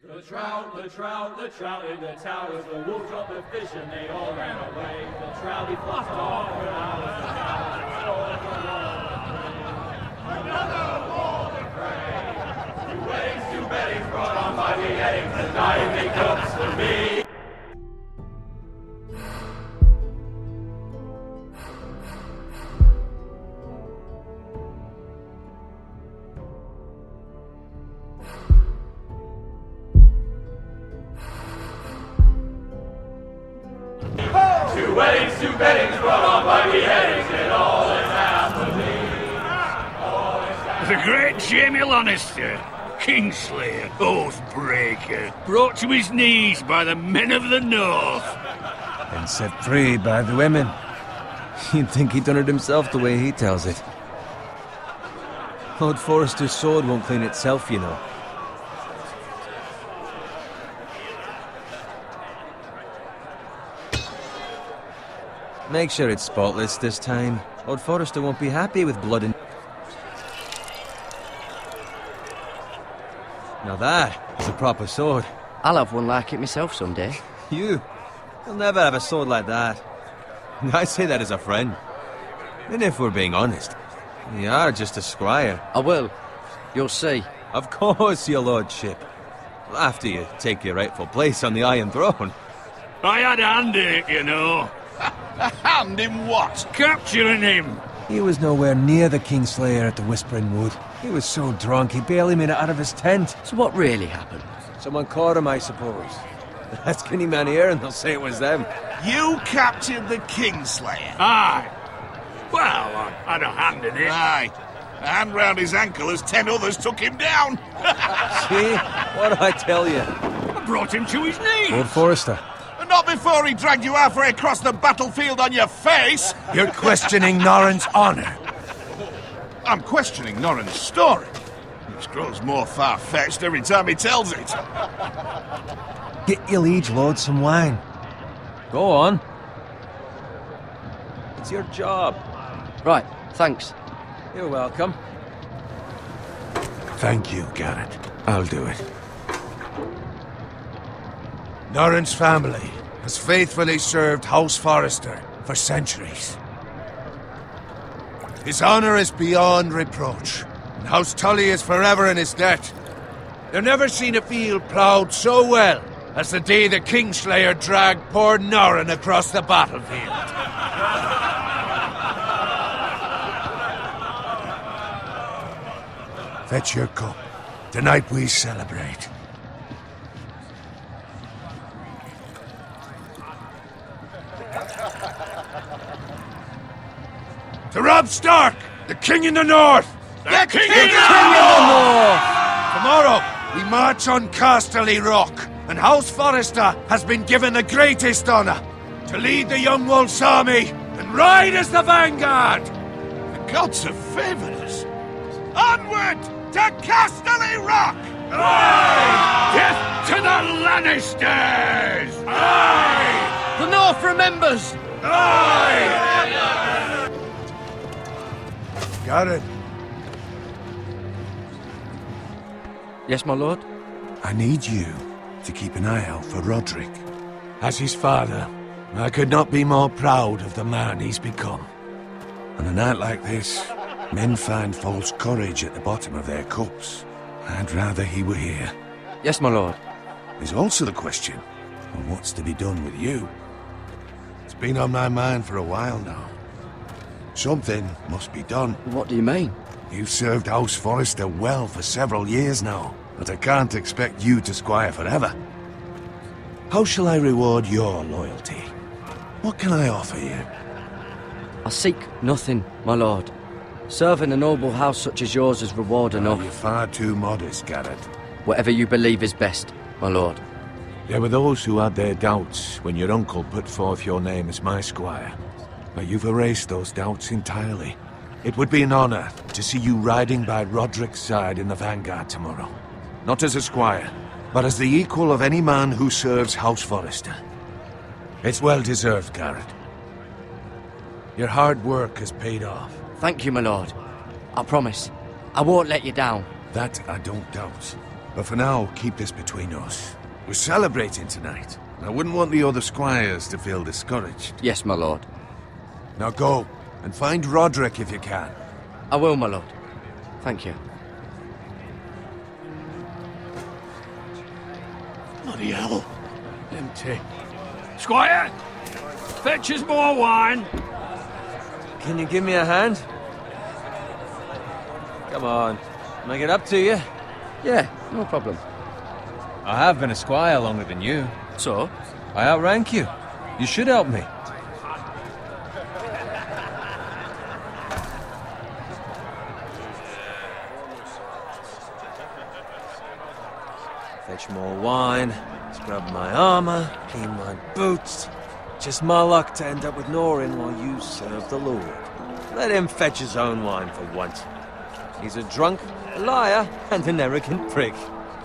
The trout in the towers, the wolves dropped the fish and they all ran away. The trouty flopped off when I was another wall to pray. Two weddings brought on by beheadings, and diving cups for me. Two weddings brought on by beheadings, and all is happening. The great Jamie Lannister, Kingslayer, Oathbreaker, brought to his knees by the men of the North. And set free by the women. You'd think he'd done it himself the way he tells it. Lord Forrester's sword won't clean itself, you know. Make sure it's spotless this time. Lord Forrester won't be happy with blood and... Now that is a proper sword. I'll have one like it myself someday. You'll never have a sword like that. I say that as a friend. And if we're being honest, you are just a squire. I will. You'll see. Of course, your lordship. After you take your rightful place on the Iron Throne. I had a hand in it, you know. A hand in what? Capturing him. He was nowhere near the Kingslayer at the Whispering Wood. He was so drunk he barely made it out of his tent. So what really happened? Someone caught him, I suppose. Ask any man here and they'll say it was them. You captured the Kingslayer? Aye. Well, I had a hand in it. Aye. A hand round his ankle as 10 others took him down. See? What did I tell you? I brought him to his knees. Lord Forrester. Not before he dragged you halfway across the battlefield on your face. You're questioning Norrin's honor. I'm questioning Norrin's story. It grows more far-fetched every time he tells it. Get your liege lord some wine. Go on. It's your job. Right, thanks. You're welcome. Thank you, Garrett. I'll do it. Norrin's family has faithfully served House Forrester for centuries. His honor is beyond reproach, and House Tully is forever in his debt. They've never seen a field ploughed so well as the day the Kingslayer dragged poor Norrin across the battlefield. Fetch your cup. Tonight we celebrate. To Robb Stark, the King in the North! The King in the North! Tomorrow, we march on Casterly Rock, and House Forrester has been given the greatest honor to lead the Young Wolf's army and ride as the vanguard! The gods have favored us. Onward to Casterly Rock! Aye! Death to the Lannisters! Aye! The North remembers! Aye! Got it. Yes, my lord? I need you to keep an eye out for Roderick. As his father, I could not be more proud of the man he's become. On a night like this, men find false courage at the bottom of their cups. I'd rather he were here. Yes, my lord. There's also the question of what's to be done with you. It's been on my mind for a while now. Something must be done. What do you mean? You've served House Forrester well for several years now, but I can't expect you to squire forever. How shall I reward your loyalty? What can I offer you? I seek nothing, my lord. Serving a noble house such as yours is reward enough. You're far too modest, Garrett. Whatever you believe is best, my lord. There were those who had their doubts when your uncle put forth your name as my squire. But you've erased those doubts entirely. It would be an honor to see you riding by Roderick's side in the vanguard tomorrow. Not as a squire, but as the equal of any man who serves House Forrester. It's well deserved, Garrett. Your hard work has paid off. Thank you, my lord. I promise. I won't let you down. That I don't doubt. But for now, keep this between us. We're celebrating tonight. I wouldn't want the other squires to feel discouraged. Yes, my lord. Now go, and find Roderick if you can. I will, my lord. Thank you. Bloody hell. Empty. Squire! Fetch us more wine! Can you give me a hand? Come on. Make it up to you. Yeah, no problem. I have been a squire longer than you. So? I outrank you. You should help me. Fetch more wine, scrub my armor, clean my boots. Just my luck to end up with Norin while you serve the Lord. Let him fetch his own wine for once. He's a drunk, a liar, and an arrogant prick.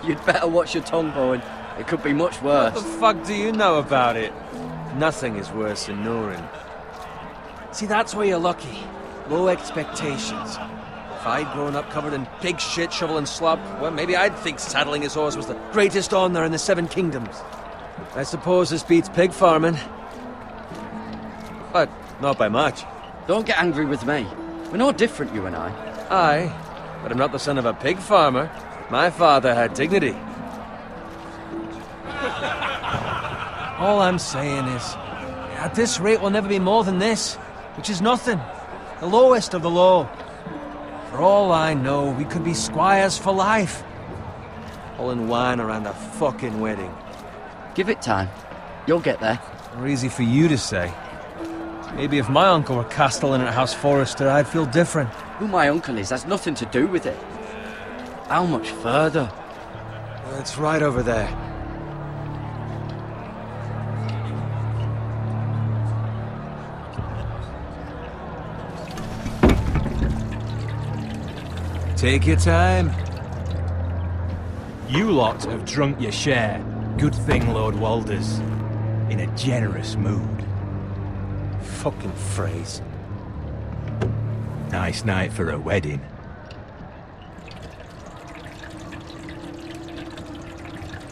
You'd better watch your tongue, Bowen. It could be much What worse. the fuck do you know about it? Nothing is worse than Norin. See, that's where you're lucky. Low expectations. If I'd grown up covered in pig shit, shovel and slop, well, maybe I'd think saddling his horse was the greatest honor in the Seven Kingdoms. I suppose this beats pig farming. But not by much. Don't get angry with me. We're no different, you and I. Aye, but I'm not the son of a pig farmer. My father had dignity. All I'm saying is, at this rate we'll never be more than this, which is nothing. The lowest of the low. For all I know, we could be squires for life. Pulling wine around a fucking wedding. Give it time. You'll get there. Or easy for you to say. Maybe if my uncle were castellan at House Forrester, I'd feel different. Who my uncle is has nothing to do with it. How much further? It's right over there. Take your time. You lot have drunk your share. Good thing Lord Walder's in a generous mood. Fucking phrase. Nice night for a wedding.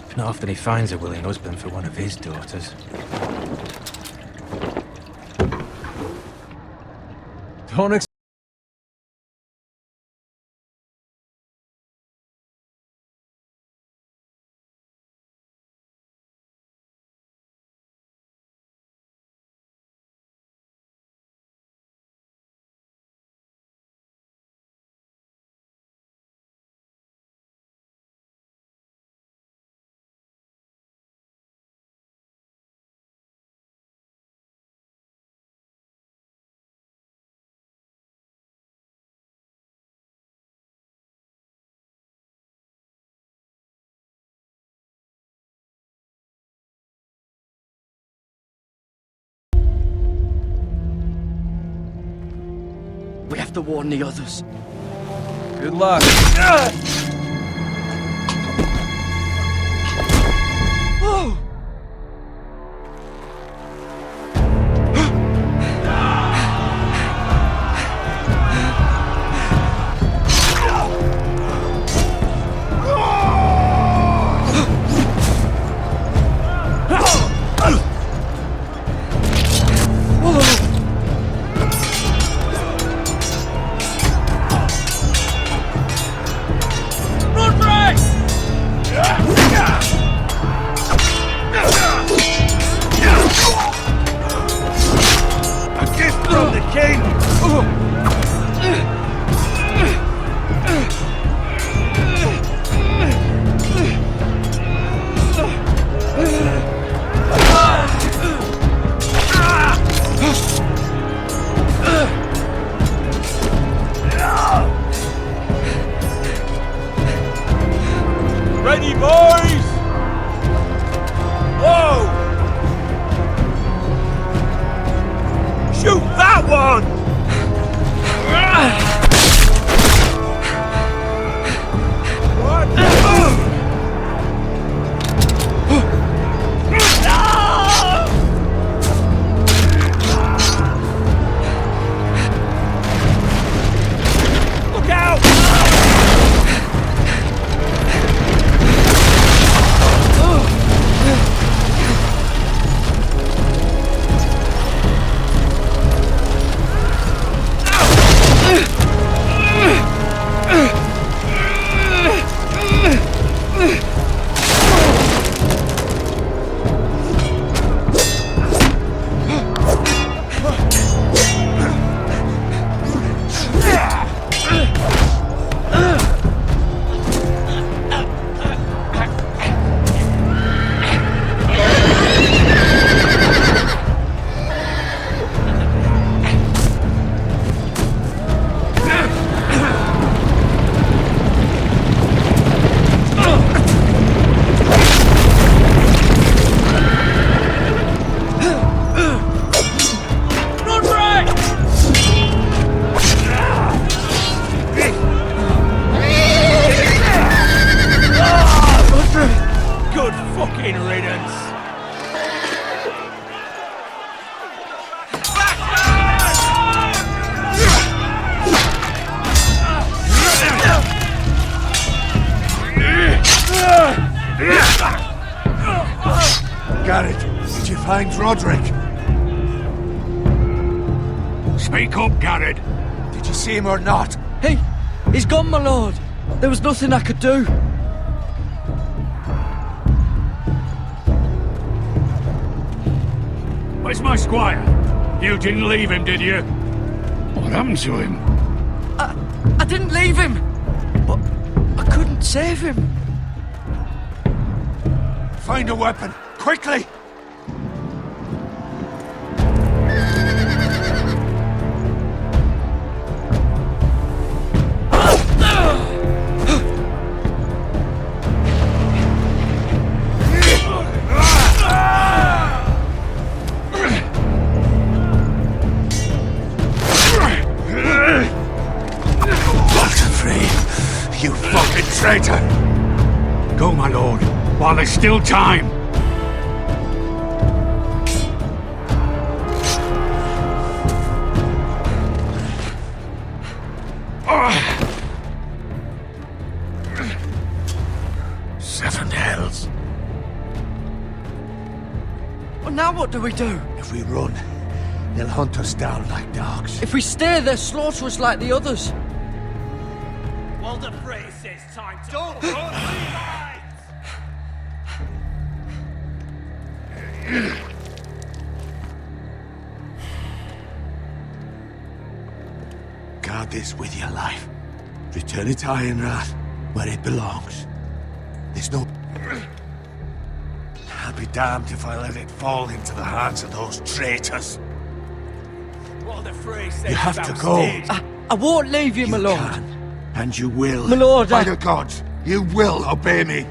It's not often he finds a willing husband for one of his daughters. Don't We have to warn the others. Good luck. Oh! evidence. Garrett, did you find Roderick? Speak up, Garrett. Did you see him or not? Hey, he's gone, my lord. There was nothing I could do. Where's my squire? You didn't leave him, did you? What happened to him? I didn't leave him, but I couldn't save him. Find a weapon, quickly! You fucking traitor! Go, my lord, while there's still time. Seven hells. Well, now what do we do? If we run, they'll hunt us down like dogs. If we stay, they'll slaughter us like the others. Walder Frey says time to... Don't run! Guard this with your life. Return it to Ironrath, where it belongs. There's no... I'll be damned if I let it fall into the hands of those traitors. Walder Frey says You have thou to go. stayed. I won't leave you, my lord. Can, and you will. My lord, By the gods, you will obey me.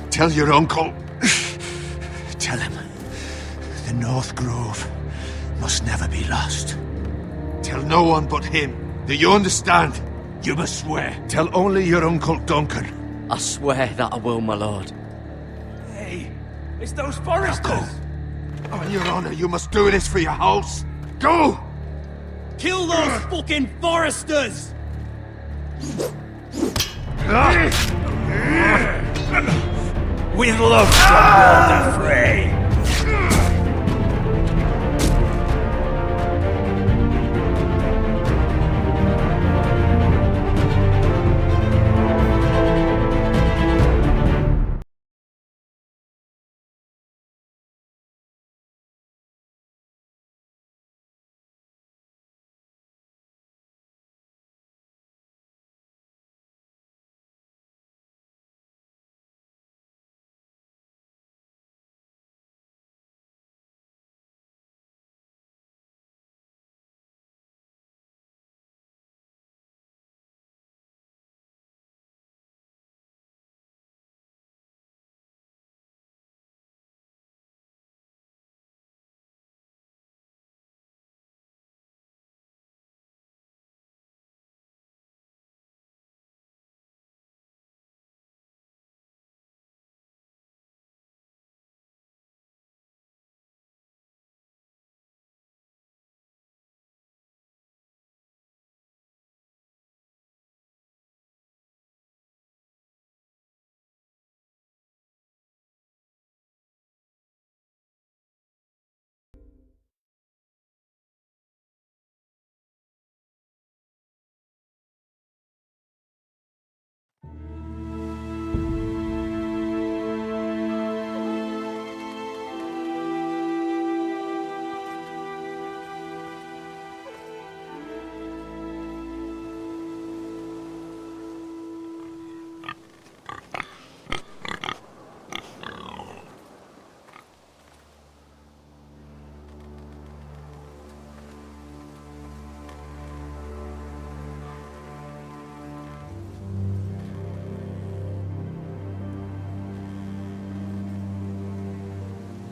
Tell your uncle. Tell him. The North Grove must never be lost. Tell no one but him. Do you understand? You must swear. Tell only your Uncle Duncan. I swear that I will, my lord. Hey, it's those foresters! Go. On your honor, you must do this for your house. Go! Kill those fucking foresters! With love from Walder Frey!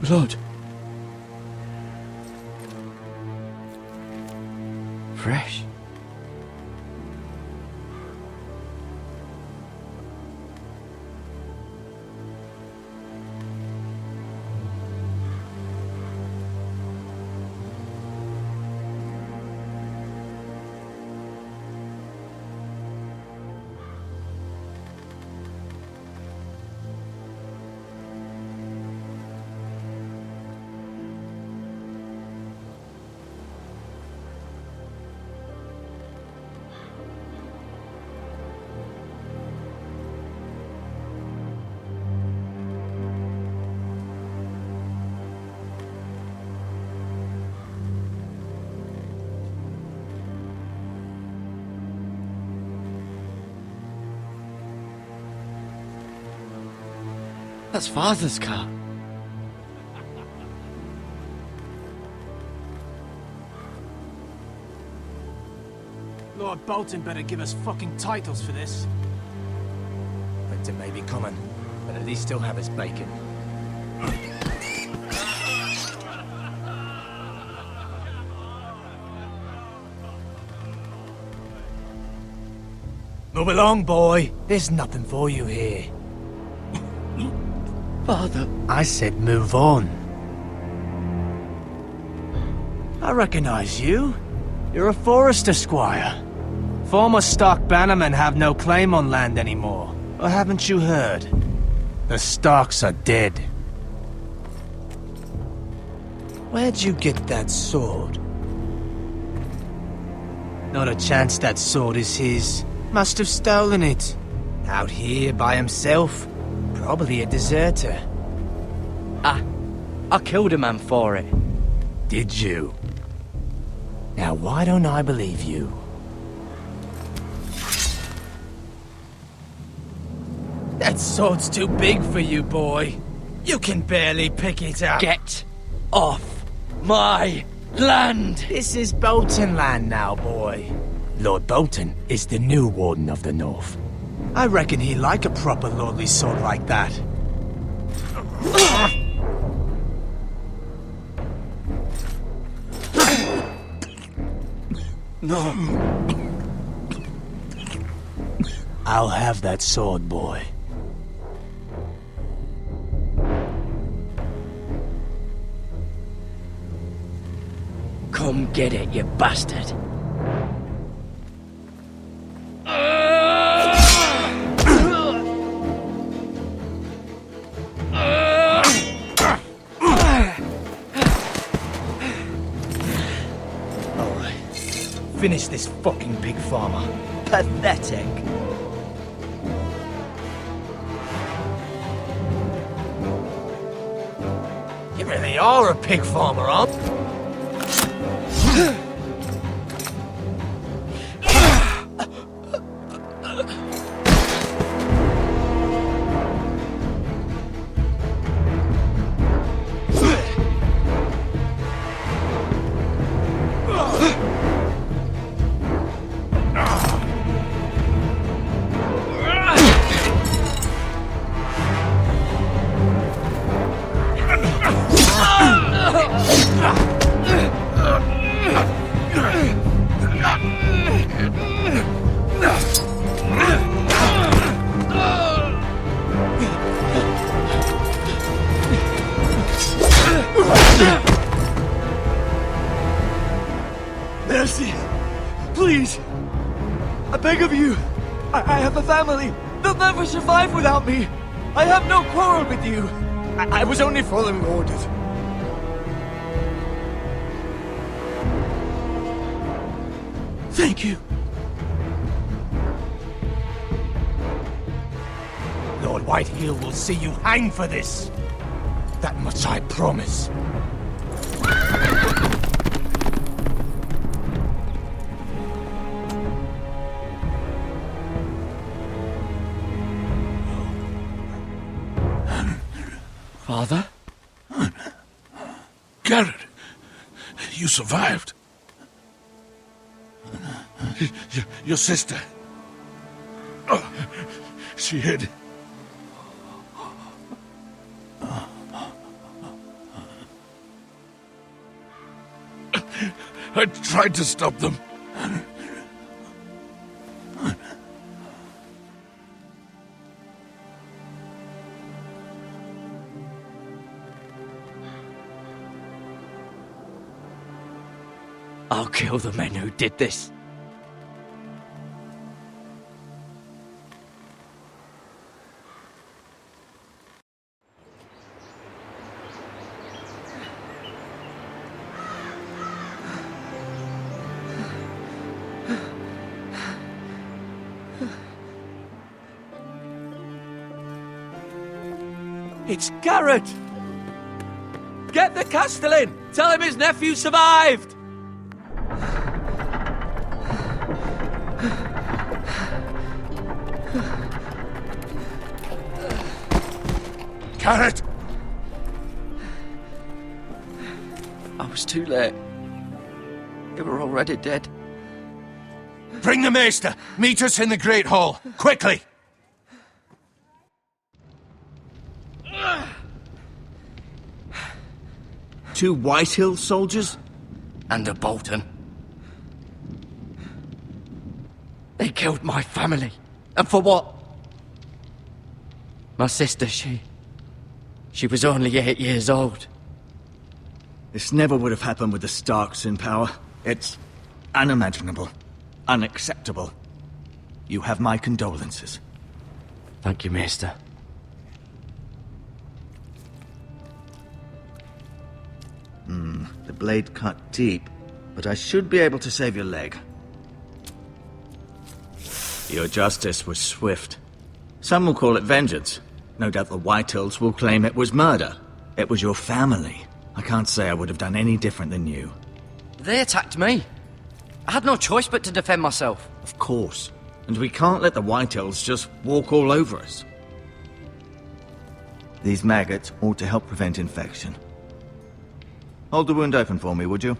Blood. Fresh. That's Father's car. Lord Bolton better give us fucking titles for this. Winter may be coming, but at least he'll have his bacon. Move along, boy. There's nothing for you here. Father. I said move on. I recognize you. You're a Forester squire. Former Stark bannermen have no claim on land anymore. Or haven't you heard? The Starks are dead. Where'd you get that sword? Not a chance that sword is his. Must have stolen it. Out here by himself. Probably a deserter. I killed a man for it. Did you? Now why don't I believe you? That sword's too big for you, boy. You can barely pick it up. Get off my land! This is Bolton land now, boy. Lord Bolton is the new Warden of the North. I reckon he'd like a proper lordly sword like that. No. I'll have that sword, boy. Come get it, you bastard. Finish this fucking pig farmer. Pathetic. You really are a pig farmer, huh? Mercy! Please! I beg of you! I have a family! They'll never survive without me! I have no quarrel with you! I was only following orders. Thank you. Lord Whitehill will see you hang for this. That much I promise. Father? Garrett, you survived. Your sister. Oh, she hid. I tried to stop them. I'll kill the men who did this. It's Garrett! Get the Castellan! Tell him his nephew survived! Carrot! I was too late. They were already dead. Bring the maester! Meet us in the Great Hall! Quickly! Two Whitehill soldiers? And a Bolton. They killed my family. And for what? My sister, she was only 8 years old. This never would have happened with the Starks in power. It's unimaginable. Unacceptable. You have my condolences. Thank you, Maester. The blade cut deep, but I should be able to save your leg. Your justice was swift. Some will call it vengeance. No doubt the Whitehills will claim it was murder. It was your family. I can't say I would have done any different than you. They attacked me. I had no choice but to defend myself. Of course. And we can't let the Whitehills just walk all over us. These maggots ought to help prevent infection. Hold the wound open for me, would you?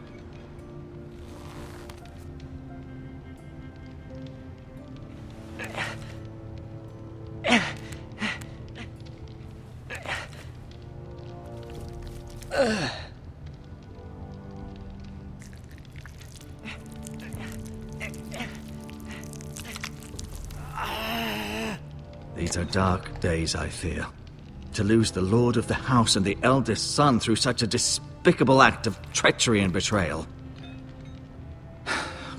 These are dark days, I fear. To lose the lord of the house and the eldest son through such a despicable act of treachery and betrayal.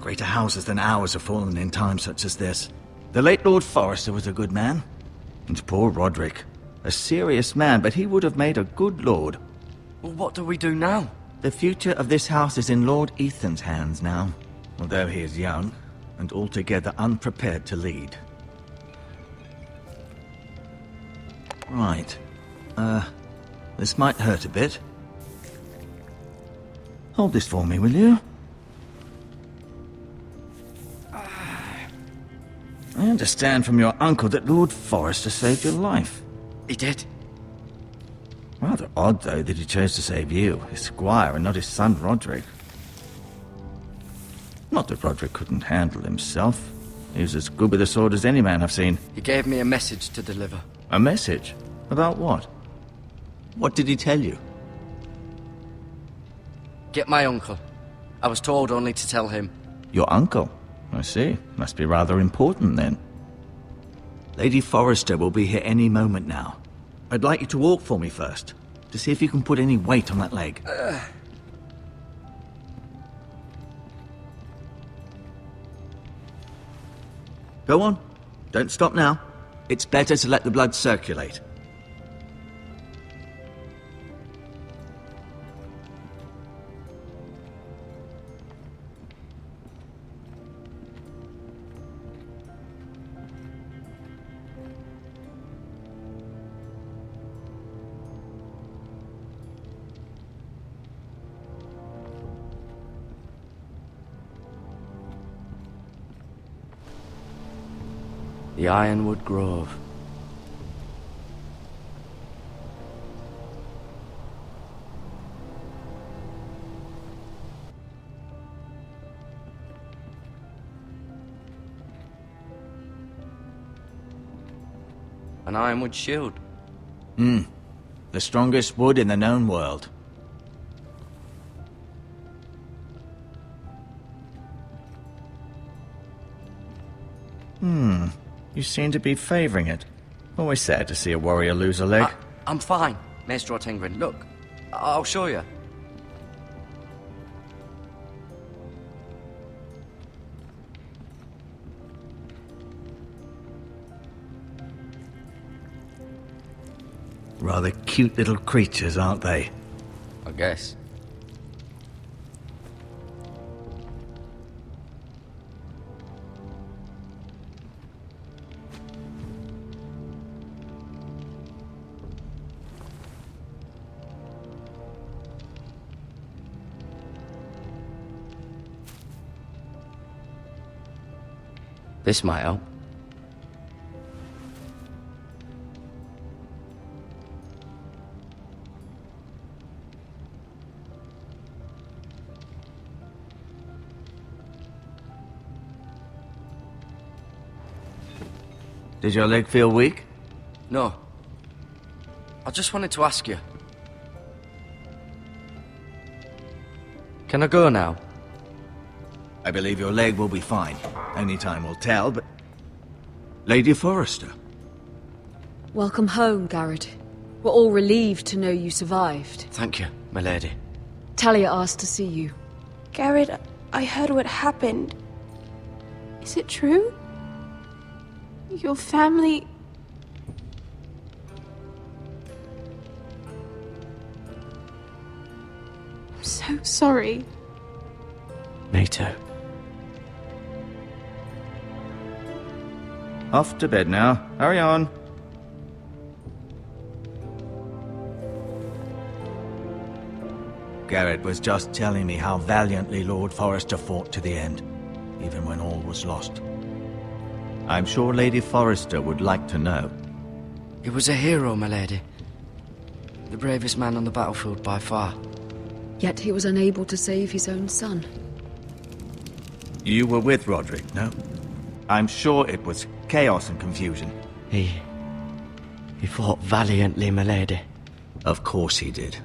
Greater houses than ours have fallen in times such as this. The late Lord Forrester was a good man. And poor Roderick. A serious man, but he would have made a good lord. Well, what do we do now? The future of this house is in Lord Ethan's hands now. Although he is young, and altogether unprepared to lead. Right. This might hurt a bit. Hold this for me, will you? I understand from your uncle that Lord Forrester saved your life. He did. Rather odd, though, that he chose to save you, his squire, and not his son Roderick. Not that Roderick couldn't handle himself. He was as good with a sword as any man I've seen. He gave me a message to deliver. A message? About what? What did he tell you? Get my uncle. I was told only to tell him. Your uncle? I see. Must be rather important, then. Lady Forrester will be here any moment now. I'd like you to walk for me first, to see if you can put any weight on that leg. Go on. Don't stop now. It's better to let the blood circulate. The Ironwood Grove. An ironwood shield. The strongest wood in the known world. You seem to be favoring it. Always sad to see a warrior lose a leg. I'm fine, Maester Ortingrin. Look, I'll show you. Rather cute little creatures, aren't they? I guess. This might help. Did your leg feel weak? No. I just wanted to ask you. Can I go now? I believe your leg will be fine. Only time will tell, but... Lady Forrester. Welcome home, Garrett. We're all relieved to know you survived. Thank you, my lady. Talia asked to see you. Garrett, I heard what happened. Is it true? Your family... I'm so sorry. Me too. Off to bed now. Hurry on. Garrett was just telling me how valiantly Lord Forrester fought to the end, even when all was lost. I'm sure Lady Forrester would like to know. He was a hero, my lady. The bravest man on the battlefield by far. Yet he was unable to save his own son. You were with Roderick, no? I'm sure it was chaos and confusion. He fought valiantly, my lady. Of course he did.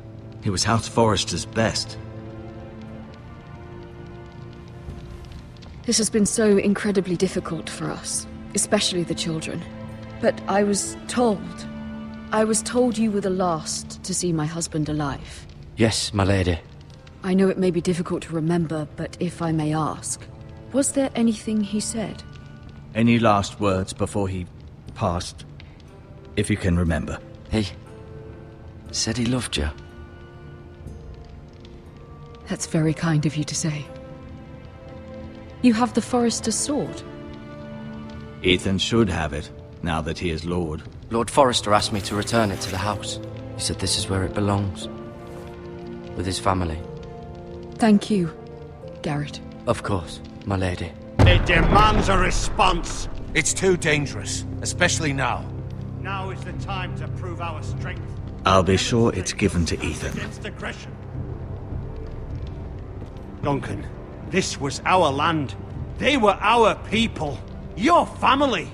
He was House Forrester's best. This has been so incredibly difficult for us, especially the children. But I was told you were the last to see my husband alive. Yes, my lady. I know it may be difficult to remember, but if I may ask, was there anything he said? Any last words before he passed? If you can remember. He said he loved you. That's very kind of you to say. You have the Forrester's sword. Ethan should have it, now that he is Lord. Lord Forrester asked me to return it to the house. He said this is where it belongs. With his family. Thank you, Garrett. Of course, my lady. It demands a response. It's too dangerous, especially now. Now is the time to prove our strength. I'll be sure it's given to Ethan. Against aggression. Duncan, this was our land. They were our people. Your family.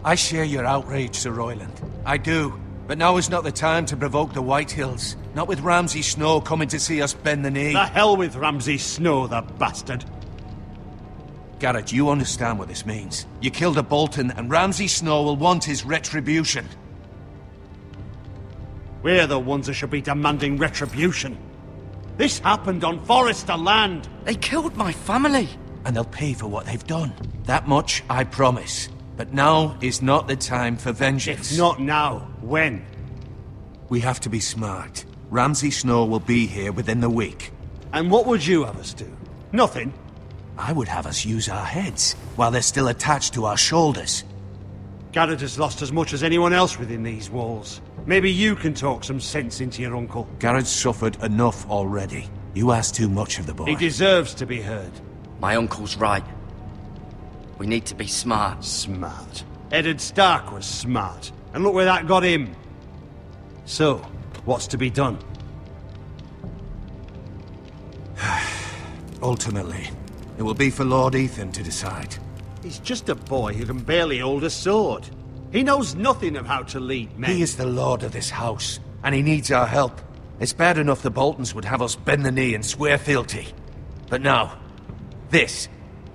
I share your outrage, Sir Royland. I do. But now is not the time to provoke the Whitehills. Not with Ramsay Snow coming to see us bend the knee. The hell with Ramsay Snow, the bastard. Garrett, you understand what this means. You killed a Bolton, and Ramsay Snow will want his retribution. We're the ones that should be demanding retribution. This happened on Forrester land. They killed my family. And they'll pay for what they've done. That much I promise. But now is not the time for vengeance. If not now, when? We have to be smart. Ramsay Snow will be here within the week. And what would you have us do? Nothing. I would have us use our heads, while they're still attached to our shoulders. Garrett has lost as much as anyone else within these walls. Maybe you can talk some sense into your uncle. Garrett's suffered enough already. You ask too much of the boy. He deserves to be heard. My uncle's right. We need to be smart. Smart. Eddard Stark was smart. And look where that got him. So, what's to be done? Ultimately, it will be for Lord Ethan to decide. He's just a boy who can barely hold a sword. He knows nothing of how to lead men. He is the lord of this house, and he needs our help. It's bad enough the Boltons would have us bend the knee and swear fealty. But now, this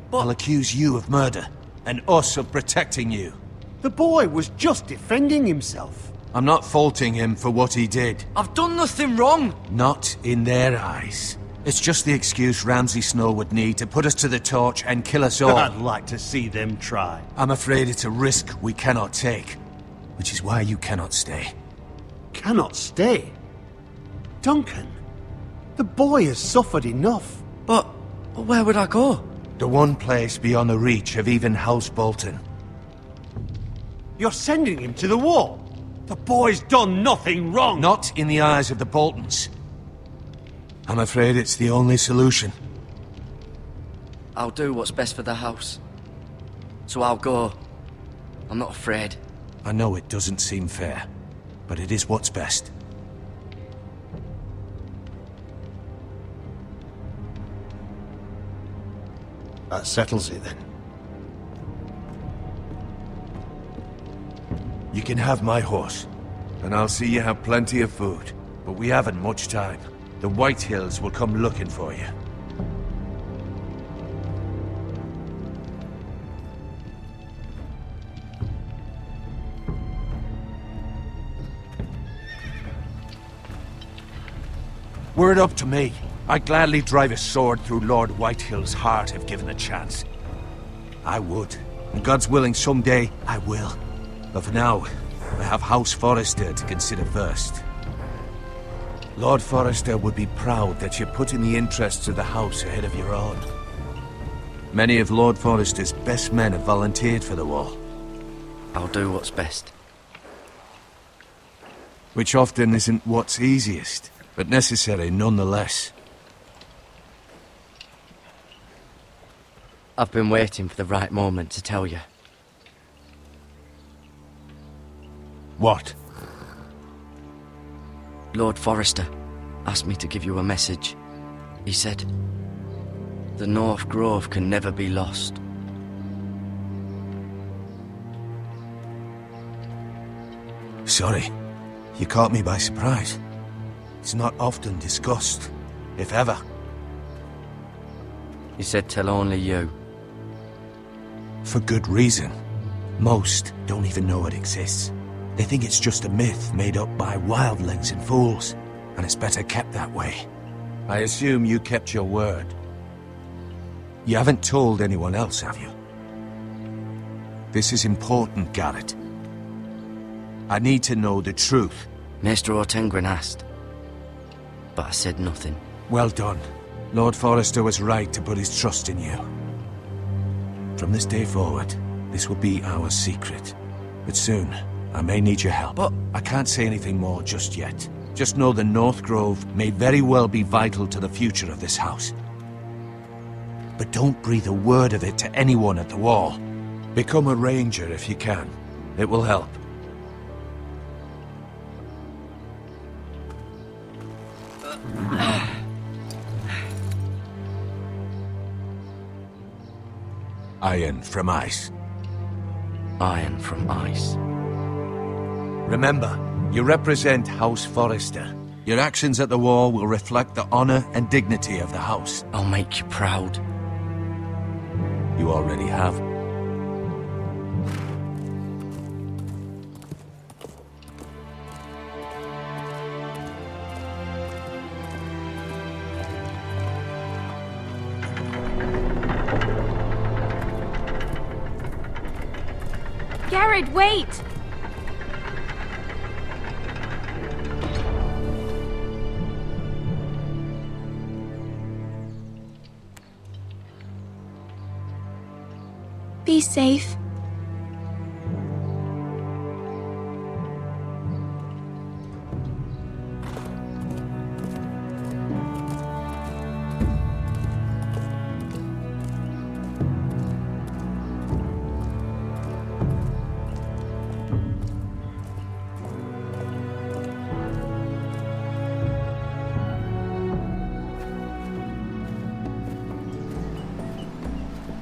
will accuse you of murder, and us of protecting you. The boy was just defending himself. I'm not faulting him for what he did. I've done nothing wrong. Not in their eyes. It's just the excuse Ramsay Snow would need to put us to the torch and kill us all. I'd like to see them try. I'm afraid it's a risk we cannot take, which is why you cannot stay. Cannot stay? Duncan, the boy has suffered enough. But where would I go? The one place beyond the reach of even House Bolton. You're sending him to the wall. The boy's done nothing wrong. Not in the eyes of the Boltons. I'm afraid it's the only solution. I'll do what's best for the house. So I'll go. I'm not afraid. I know it doesn't seem fair, but it is what's best. That settles it then. You can have my horse, and I'll see you have plenty of food. But we haven't much time. The White Hills will come looking for you. Were it up to me, I'd gladly drive a sword through Lord Whitehill's heart if given a chance. I would. And God's willing, someday I will. But for now, I have House Forrester to consider first. Lord Forrester would be proud that you're putting the interests of the house ahead of your own. Many of Lord Forrester's best men have volunteered for the war. I'll do what's best. Which often isn't what's easiest, but necessary nonetheless. I've been waiting for the right moment to tell you. What? Lord Forrester asked me to give you a message. He said, the North Grove can never be lost. Sorry, you caught me by surprise. It's not often discussed, if ever. He said tell only you. For good reason. Most don't even know it exists. They think it's just a myth made up by wildlings and fools, and it's better kept that way. I assume you kept your word. You haven't told anyone else, have you? This is important, Garrett. I need to know the truth. Maester Ortengren asked, but I said nothing. Well done. Lord Forrester was right to put his trust in you. From this day forward, this will be our secret. But soon, I may need your help. But I can't say anything more just yet. Just know the North Grove may very well be vital to the future of this house. But don't breathe a word of it to anyone at the wall. Become a ranger if you can. It will help. Iron from ice. Iron from ice. Remember, you represent House Forrester. Your actions at the war will reflect the honor and dignity of the house. I'll make you proud. You already have. Garrett, wait! Be safe.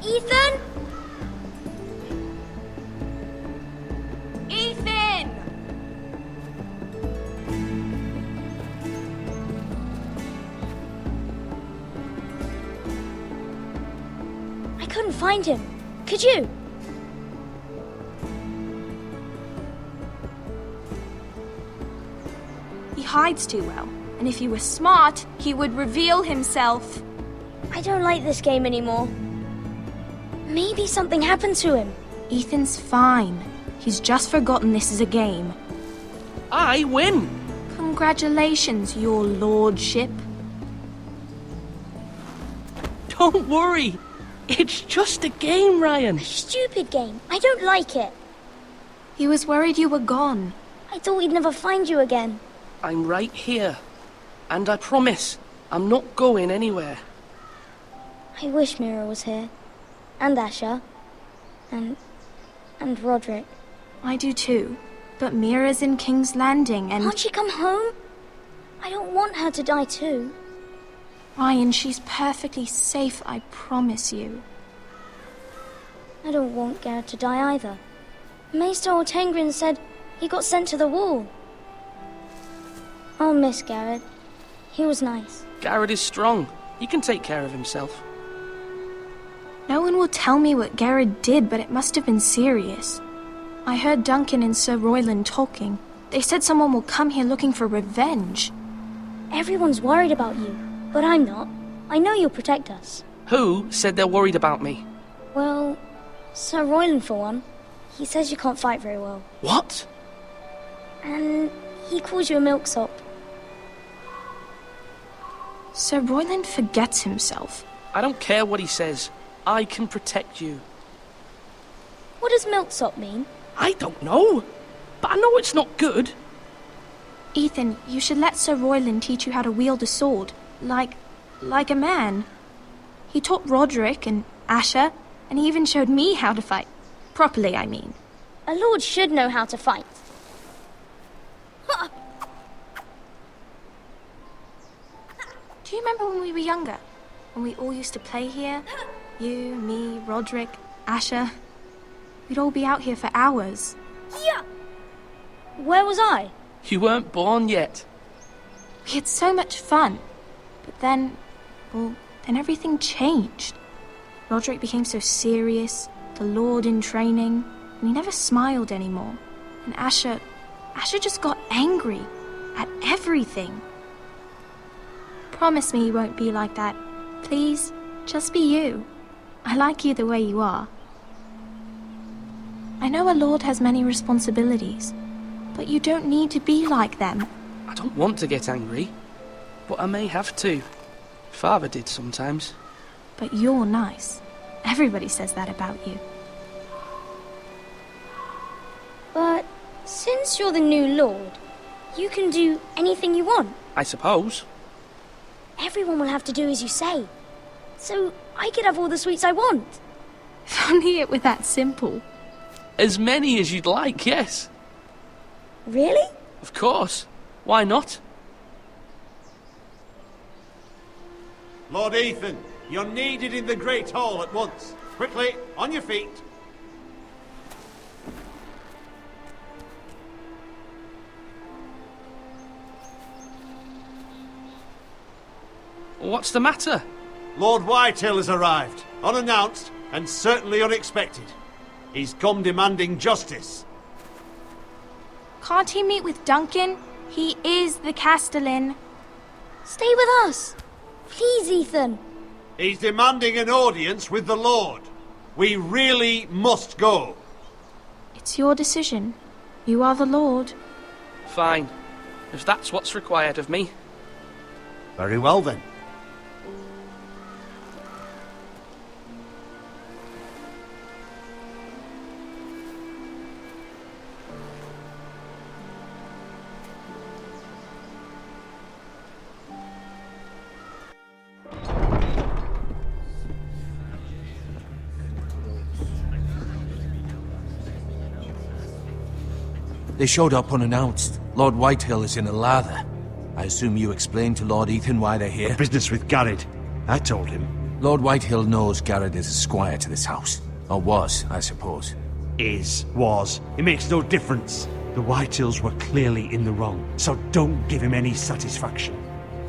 Ethan? Ethan! I couldn't find him. Could you? He hides too well, and if he were smart, he would reveal himself. I don't like this game anymore. Maybe something happened to him. Ethan's fine. He's just forgotten this is a game. I win! Congratulations, your lordship. Don't worry. It's just a game, Ryan. A stupid game. I don't like it. He was worried you were gone. I thought we'd never find you again. I'm right here. And I promise, I'm not going anywhere. I wish Mira was here. And Asher. And Roderick. I do too. But Mira's in King's Landing and... Can't she come home? I don't want her to die too. Ryan, she's perfectly safe, I promise you. I don't want Garrett to die either. Maester Ortengren said He got sent to the wall. I'll miss Garrett. He was nice. Garrett is strong. He can take care of himself. No one will tell me what Garrett did, but it must have been serious. I heard Duncan and Sir Royland talking. They said someone will come here looking for revenge. Everyone's worried about you, but I'm not. I know you'll protect us. Who said they're worried about me? Well, Sir Royland for one. He says you can't fight very well. What? And he calls you a milksop. Sir Royland forgets himself. I don't care what he says. I can protect you. What does milksop mean? I don't know, but I know it's not good. Ethan, you should let Sir Royland teach you how to wield a sword. Like a man. He taught Roderick and Asher, and he even showed me how to fight. Properly, I mean. A lord should know how to fight. Do you remember when we were younger? When we all used to play here? You, me, Roderick, Asher. We'd all be out here for hours. Yeah. Where was I? You weren't born yet. We had so much fun. But then everything changed. Roderick became so serious, the Lord in training, and he never smiled anymore. And Asher just got angry at everything. Promise me you won't be like that. Please, just be you. I like you the way you are. I know a lord has many responsibilities, but you don't need to be like them. I don't want to get angry, but I may have to. Father did sometimes. But you're nice. Everybody says that about you. But since you're the new lord, you can do anything you want. I suppose. Everyone will have to do as you say. So I could have all the sweets I want. If only it were that simple. As many as you'd like, yes. Really? Of course. Why not? Lord Ethan, you're needed in the Great Hall at once. Quickly, on your feet. What's the matter? Lord Whitehill has arrived, unannounced and certainly unexpected. He's come demanding justice. Can't he meet with Duncan? He is the Castellan. Stay with us. Please, Ethan. He's demanding an audience with the Lord. We really must go. It's your decision. You are the Lord. Fine. If that's what's required of me. Very well then. They showed up unannounced. Lord Whitehill is in a lather. I assume you explained to Lord Ethan why they're here? Business with Garrett. I told him. Lord Whitehill knows Garrett is a squire to this house. Or was, I suppose. Was. It makes no difference. The Whitehills were clearly in the wrong, so don't give him any satisfaction.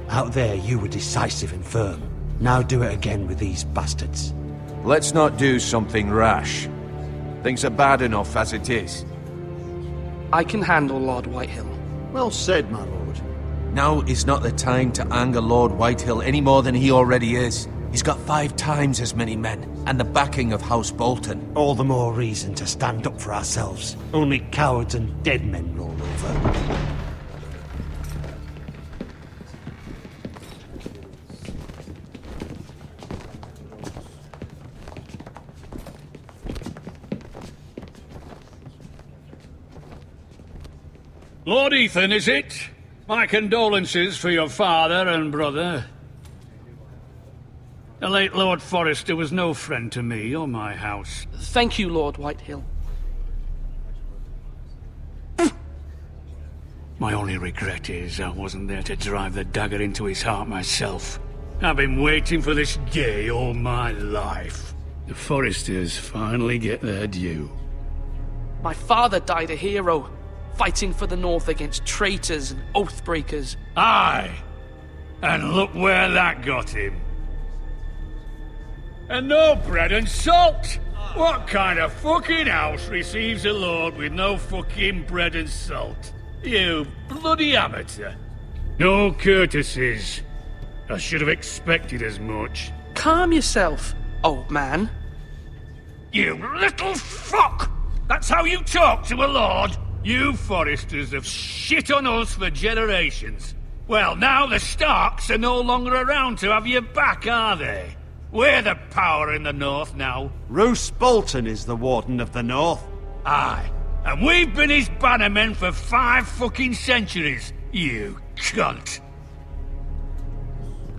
Out there, you were decisive and firm. Now do it again with these bastards. Let's not do something rash. Things are bad enough as it is. I can handle Lord Whitehill. Well said, my lord. Now is not the time to anger Lord Whitehill any more than he already is. He's got 5 times as many men, and the backing of House Bolton. All the more reason to stand up for ourselves. Only cowards and dead men roll over. Lord Ethan, is it? My condolences for your father and brother. The late Lord Forrester was no friend to me or my house. Thank you, Lord Whitehill. My only regret is I wasn't there to drive the dagger into his heart myself. I've been waiting for this day all my life. The Forresters finally get their due. My father died a hero. fighting for the North against traitors and oath-breakers. Aye. And look where that got him. And no bread and salt! What kind of fucking house receives a lord with no fucking bread and salt? You bloody amateur. No courtesies. I should have expected as much. Calm yourself, old man. You little fuck! That's how you talk to a lord? You Foresters have shit on us for generations. Well, now the Starks are no longer around to have your back, are they? We're the power in the North now. Roose Bolton is the Warden of the North. Aye. And we've been his bannermen for 5 fucking centuries, you cunt.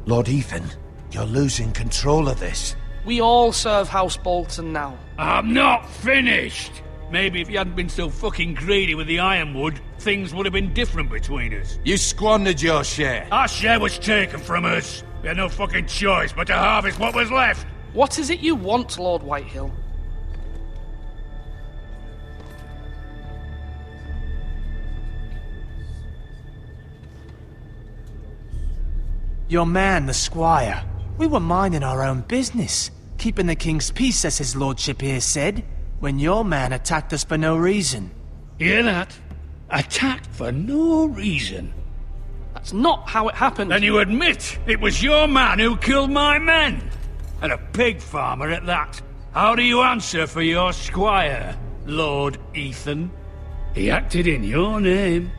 Lord Ethan, you're losing control of this. We all serve House Bolton now. I'm not finished! Maybe if you hadn't been so fucking greedy with the ironwood, things would have been different between us. You squandered your share. Our share was taken from us. We had no fucking choice but to harvest what was left. What is it you want, Lord Whitehill? Your man, the squire. We were minding our own business, keeping the king's peace, as his lordship here said, when your man attacked us for no reason. Hear that? Attacked for no reason. That's not how it happened. Then you admit it was your man who killed my men. And a pig farmer at that. How do you answer for your squire, Lord Ethan? He acted in your name.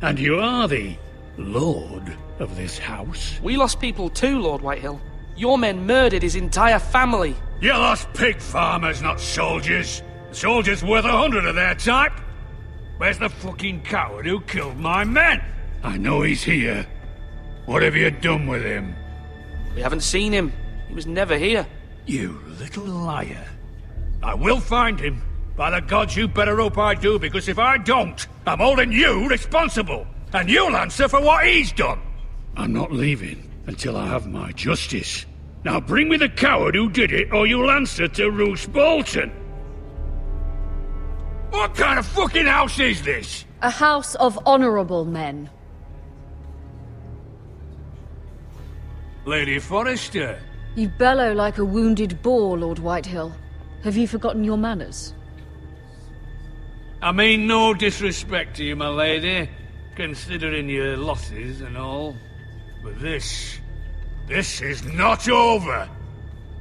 And you are the lord of this house. We lost people too, Lord Whitehill. Your men murdered his entire family. You lost pig farmers, not soldiers. The soldiers worth 100 of their type. Where's the fucking coward who killed my men? I know he's here. What have you done with him? We haven't seen him. He was never here. You little liar. I will find him. By the gods, you better hope I do, because if I don't, I'm holding you responsible. And you'll answer for what he's done. I'm not leaving until I have my justice. Now bring me the coward who did it, or you'll answer to Roose Bolton. What kind of fucking house is this? A house of honorable men. Lady Forrester. You bellow like a wounded boar, Lord Whitehill. Have you forgotten your manners? I mean no disrespect to you, my lady, considering your losses and all. But this is not over.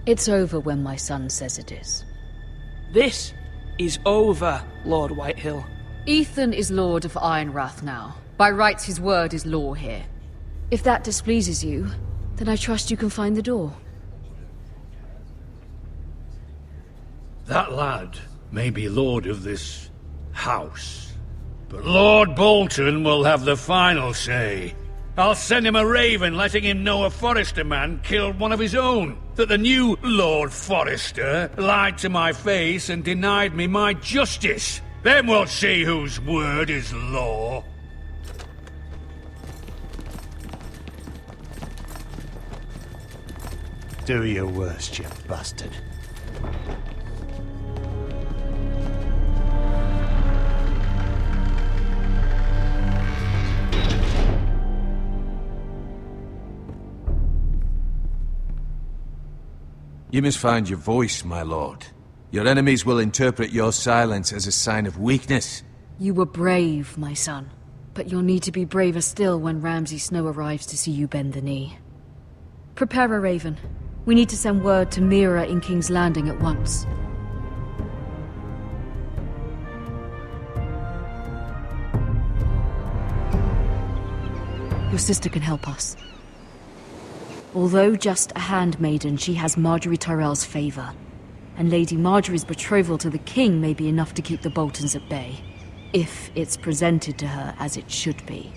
It's over when my son says it is. This is over, Lord Whitehill. Ethan is Lord of Ironrath now. By rights, his word is law here. If that displeases you, then I trust you can find the door. That lad may be lord of this house, but Lord Bolton will have the final say. I'll send him a raven letting him know a Forrester man killed one of his own. That the new Lord Forrester lied to my face and denied me my justice. Then we'll see whose word is law. Do your worst, you bastard. You must find your voice, my lord. Your enemies will interpret your silence as a sign of weakness. You were brave, my son. But you'll need to be braver still when Ramsay Snow arrives to see you bend the knee. Prepare a raven. We need to send word to Mira in King's Landing at once. Your sister can help us. Although just a handmaiden, she has Marjorie Tyrell's favor. And Lady Marjorie's betrothal to the king may be enough to keep the Boltons at bay. If it's presented to her as it should be.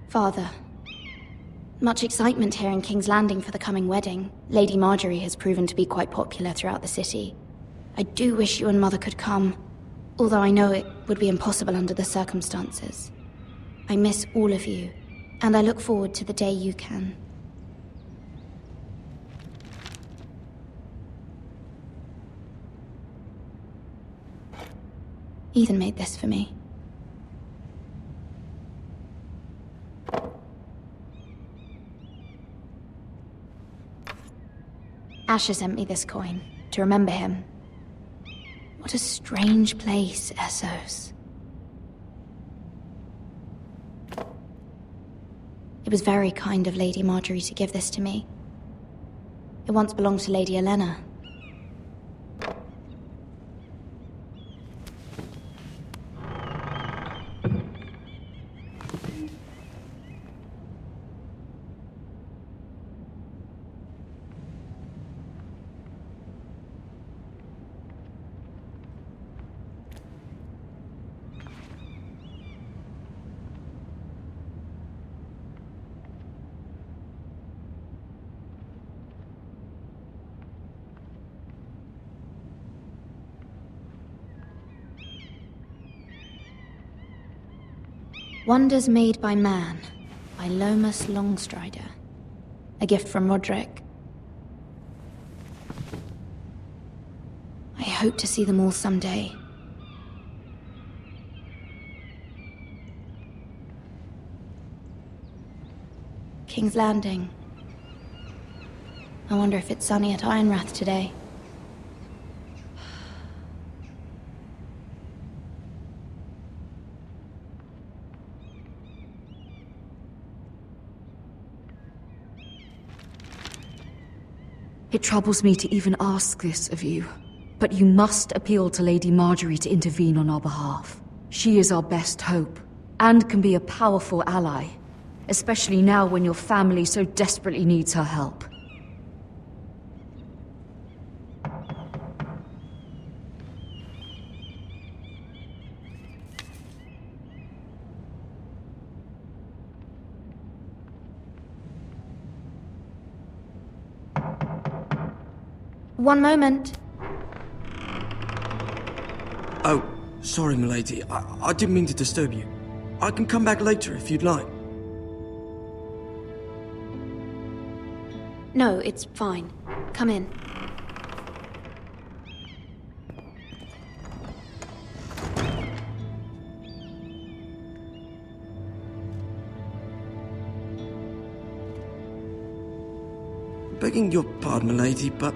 Father, much excitement here in King's Landing for the coming wedding. Lady Marjorie has proven to be quite popular throughout the city. I do wish you and Mother could come, although I know it would be impossible under the circumstances. I miss all of you, and I look forward to the day you can. Ethan made this for me. Asher sent me this coin, to remember him. What a strange place, Essos. It was very kind of Lady Marjorie to give this to me. It once belonged to Lady Elena. Wonders Made by Man, by Lomas Longstrider. A gift from Roderick. I hope to see them all someday. King's Landing. I wonder if it's sunny at Ironrath today. It troubles me to even ask this of you, but you must appeal to Lady Marjorie to intervene on our behalf. She is our best hope, and can be a powerful ally, especially now when your family so desperately needs her help. One moment. Oh, sorry, milady. I didn't mean to disturb you. I can come back later if you'd like. No, it's fine. Come in. Begging your pardon, milady, but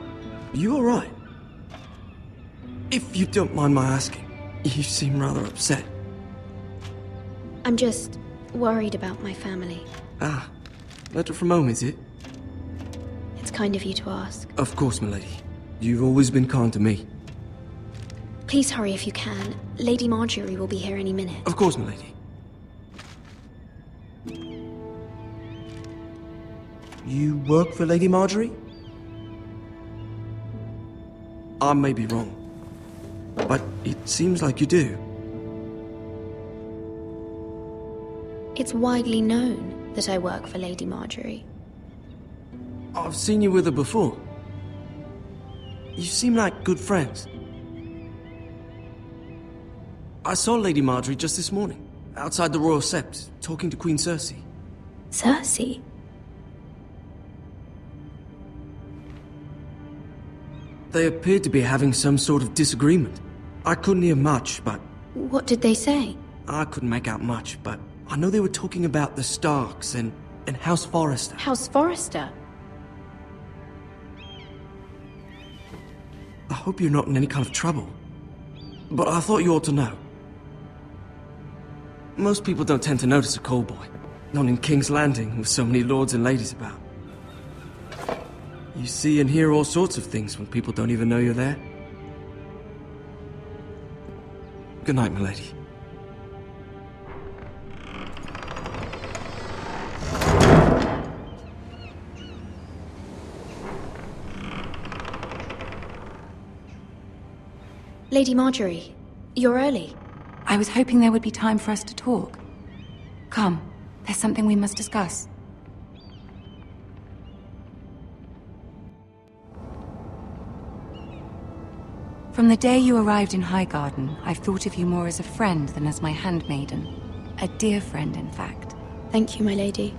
you alright? If you don't mind my asking, you seem rather upset. I'm just worried about my family. Ah, letter from home, is it? It's kind of you to ask. Of course, milady. You've always been kind to me. Please hurry if you can. Lady Marjorie will be here any minute. Of course, milady. You work for Lady Marjorie? I may be wrong, but it seems like you do. It's widely known that I work for Lady Marjorie. I've seen you with her before. You seem like good friends. I saw Lady Marjorie just this morning, outside the Royal Sept, talking to Queen Cersei. Cersei? They appeared to be having some sort of disagreement. I couldn't hear much, but... What did they say? I couldn't make out much, but I know they were talking about the Starks and House Forrester. House Forrester? I hope you're not in any kind of trouble. But I thought you ought to know. Most people don't tend to notice a callboy. Not in King's Landing, with so many lords and ladies about. You see and hear all sorts of things when people don't even know you're there. Good night, milady. Lady Marjorie, you're early. I was hoping there would be time for us to talk. Come, there's something we must discuss. From the day you arrived in Highgarden, I've thought of you more as a friend than as my handmaiden. A dear friend, in fact. Thank you, my lady.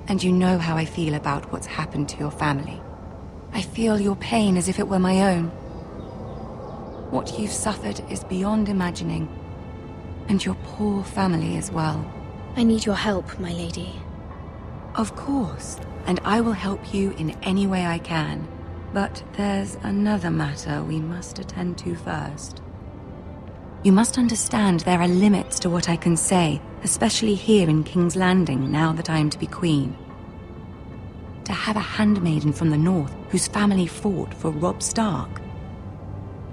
And you know how I feel about what's happened to your family. I feel your pain as if it were my own. What you've suffered is beyond imagining. And your poor family as well. I need your help, my lady. Of course, and I will help you in any way I can. But there's another matter we must attend to first. You must understand there are limits to what I can say, especially here in King's Landing, now that I am to be queen. To have a handmaiden from the north whose family fought for Robb Stark.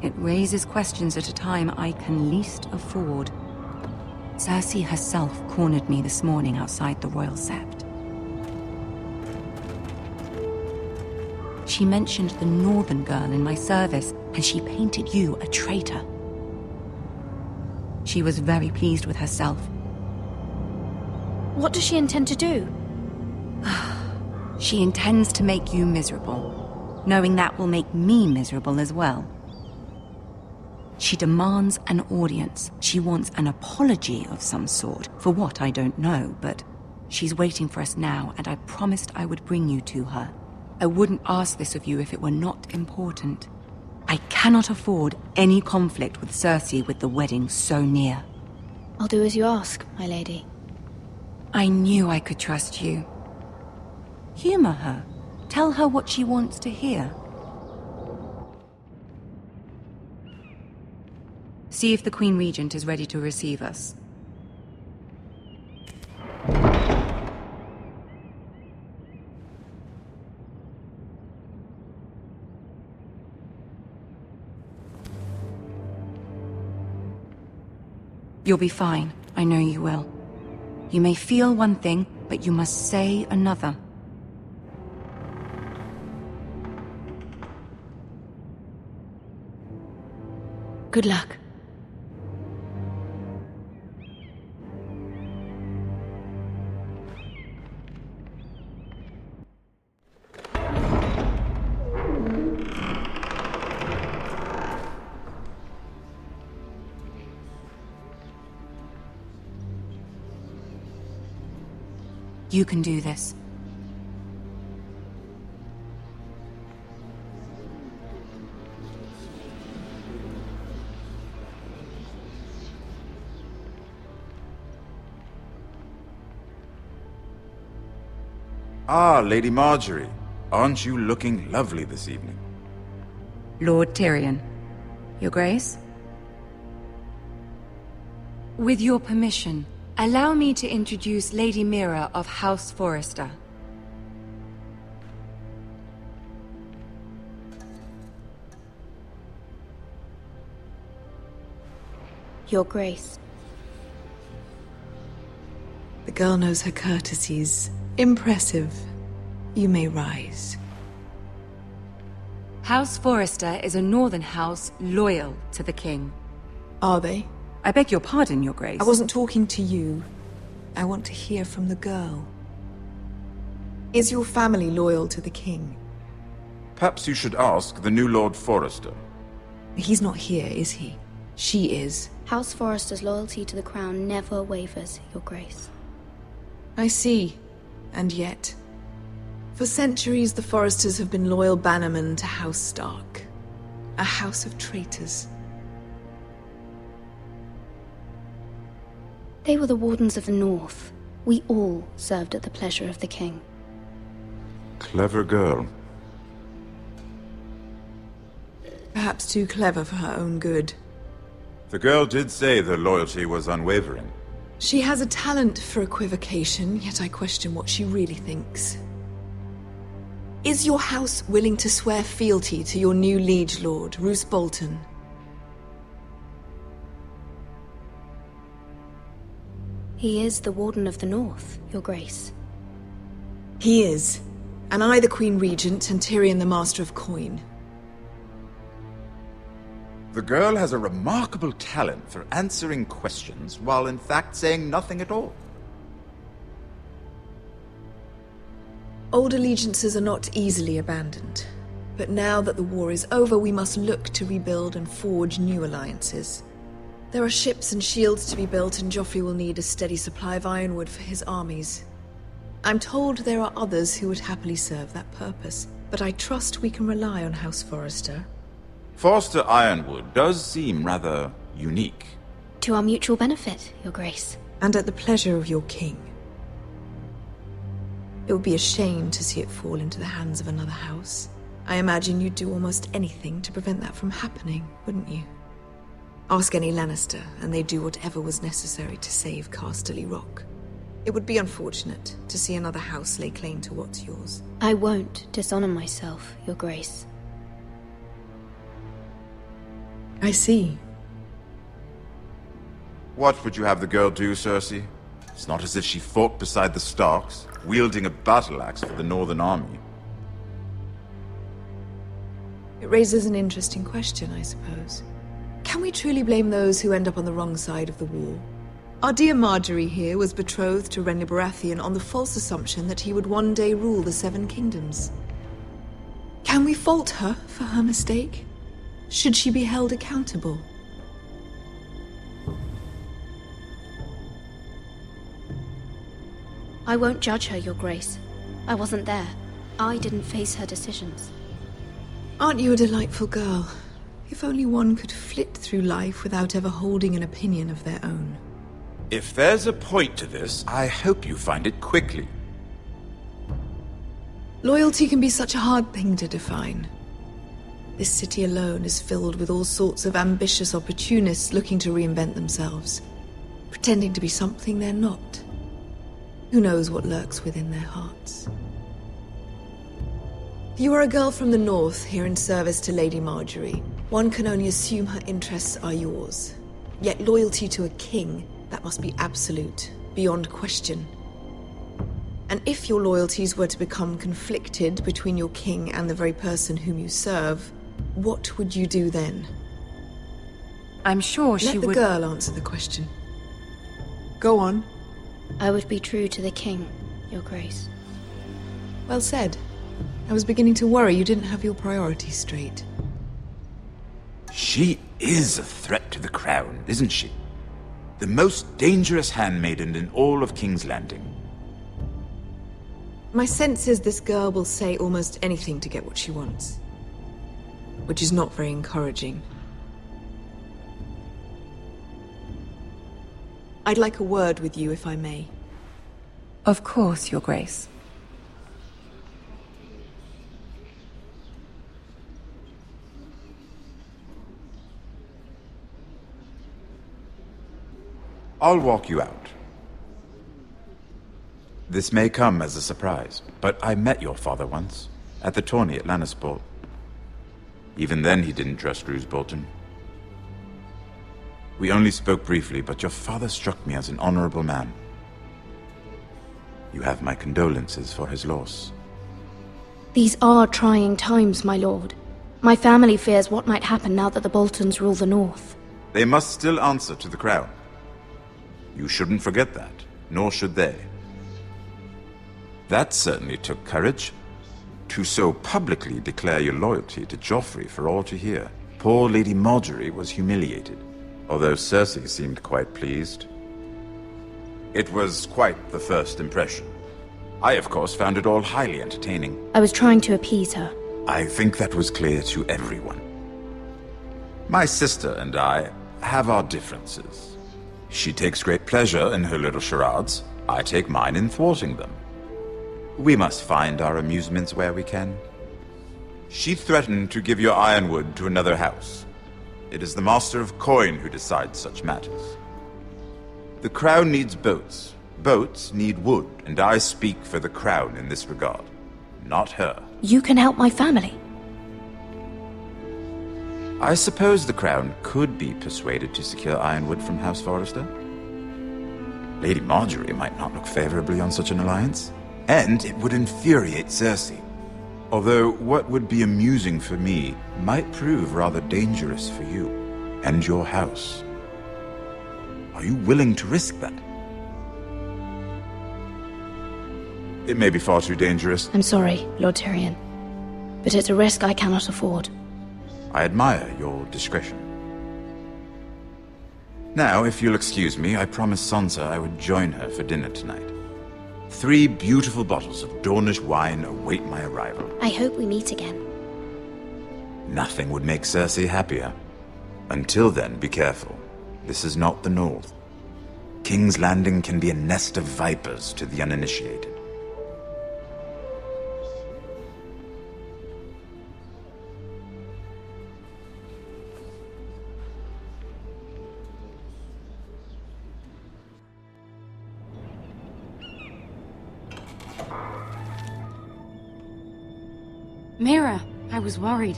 It raises questions at a time I can least afford. Cersei herself cornered me this morning outside the Royal Sept. She mentioned the northern girl in my service, and she painted you a traitor. She was very pleased with herself. What does she intend to do? She intends to make you miserable, knowing that will make me miserable as well. She demands an audience. She wants an apology of some sort, for what I don't know, but she's waiting for us now, and I promised I would bring you to her. I wouldn't ask this of you if it were not important. I cannot afford any conflict with Cersei with the wedding so near. I'll do as you ask, my lady. I knew I could trust you. Humor her. Tell her what she wants to hear. See if the Queen Regent is ready to receive us. You'll be fine. I know you will. You may feel one thing, but you must say another. Good luck. You can do this. Ah, Lady Marjorie. Aren't you looking lovely this evening? Lord Tyrion. Your Grace? With your permission, allow me to introduce Lady Mira of House Forrester. Your Grace. The girl knows her courtesies. Impressive. You may rise. House Forrester is a northern house loyal to the king. Are they? I beg your pardon, Your Grace. I wasn't talking to you. I want to hear from the girl. Is your family loyal to the king? Perhaps you should ask the new Lord Forrester. He's not here, is he? She is. House Forrester's loyalty to the crown never wavers, Your Grace. I see. And yet, for centuries the Forresters have been loyal bannermen to House Stark. A house of traitors. They were the Wardens of the North. We all served at the pleasure of the king. Clever girl. Perhaps too clever for her own good. The girl did say their loyalty was unwavering. She has a talent for equivocation, yet I question what she really thinks. Is your house willing to swear fealty to your new liege lord, Roose Bolton? He is the Warden of the North, Your Grace. He is. And I the Queen Regent and Tyrion the Master of Coin. The girl has a remarkable talent for answering questions while in fact saying nothing at all. Old allegiances are not easily abandoned. But now that the war is over, we must look to rebuild and forge new alliances. There are ships and shields to be built, and Joffrey will need a steady supply of ironwood for his armies. I'm told there are others who would happily serve that purpose, but I trust we can rely on House Forrester. Forrester Ironwood does seem rather unique. To our mutual benefit, Your Grace. And at the pleasure of your king. It would be a shame to see it fall into the hands of another house. I imagine you'd do almost anything to prevent that from happening, wouldn't you? Ask any Lannister, and they'd do whatever was necessary to save Casterly Rock. It would be unfortunate to see another house lay claim to what's yours. I won't dishonor myself, Your Grace. I see. What would you have the girl do, Cersei? It's not as if she fought beside the Starks, wielding a battle axe for the Northern Army. It raises an interesting question, I suppose. Can we truly blame those who end up on the wrong side of the war? Our dear Marjorie here was betrothed to Renly Baratheon on the false assumption that he would one day rule the Seven Kingdoms. Can we fault her for her mistake? Should she be held accountable? I won't judge her, Your Grace. I wasn't there. I didn't face her decisions. Aren't you a delightful girl? If only one could flit through life without ever holding an opinion of their own. If there's a point to this, I hope you find it quickly. Loyalty can be such a hard thing to define. This city alone is filled with all sorts of ambitious opportunists looking to reinvent themselves, pretending to be something they're not. Who knows what lurks within their hearts? You are a girl from the north, here in service to Lady Marjorie. One can only assume her interests are yours. Yet loyalty to a king, that must be absolute, beyond question. And if your loyalties were to become conflicted between your king and the very person whom you serve, what would you do then? I'm sure she would... Let the girl answer the question. Go on. I would be true to the king, Your Grace. Well said. I was beginning to worry you didn't have your priorities straight. She is a threat to the crown, isn't she? The most dangerous handmaiden in all of King's Landing. My sense is this girl will say almost anything to get what she wants. Which is not very encouraging. I'd like a word with you, if I may. Of course, Your Grace. I'll walk you out. This may come as a surprise, but I met your father once, at the tourney at Lannisport. Even then he didn't trust Roose Bolton. We only spoke briefly, but your father struck me as an honorable man. You have my condolences for his loss. These are trying times, my lord. My family fears what might happen now that the Boltons rule the north. They must still answer to the crown. You shouldn't forget that, nor should they. That certainly took courage. To so publicly declare your loyalty to Joffrey for all to hear. Poor Lady Marjorie was humiliated, although Cersei seemed quite pleased. It was quite the first impression. I, of course, found it all highly entertaining. I was trying to appease her. I think that was clear to everyone. My sister and I have our differences. She takes great pleasure in her little charades. I take mine in thwarting them. We must find our amusements where we can. She threatened to give your ironwood to another house. It is the Master of Coin who decides such matters. The crown needs boats. Boats need wood, and I speak for the crown in this regard, not her. You can help my family. I suppose the crown could be persuaded to secure ironwood from House Forrester. Lady Marjorie might not look favorably on such an alliance, and it would infuriate Cersei. Although what would be amusing for me might prove rather dangerous for you and your house. Are you willing to risk that? It may be far too dangerous. I'm sorry, Lord Tyrion. but it's a risk I cannot afford. I admire your discretion. Now, if you'll excuse me, I promised Sansa I would join her for dinner tonight. 3 beautiful bottles of Dornish wine await my arrival. I hope we meet again. Nothing would make Cersei happier. Until then, be careful. This is not the North. King's Landing can be a nest of vipers to the uninitiated. Mira, I was worried.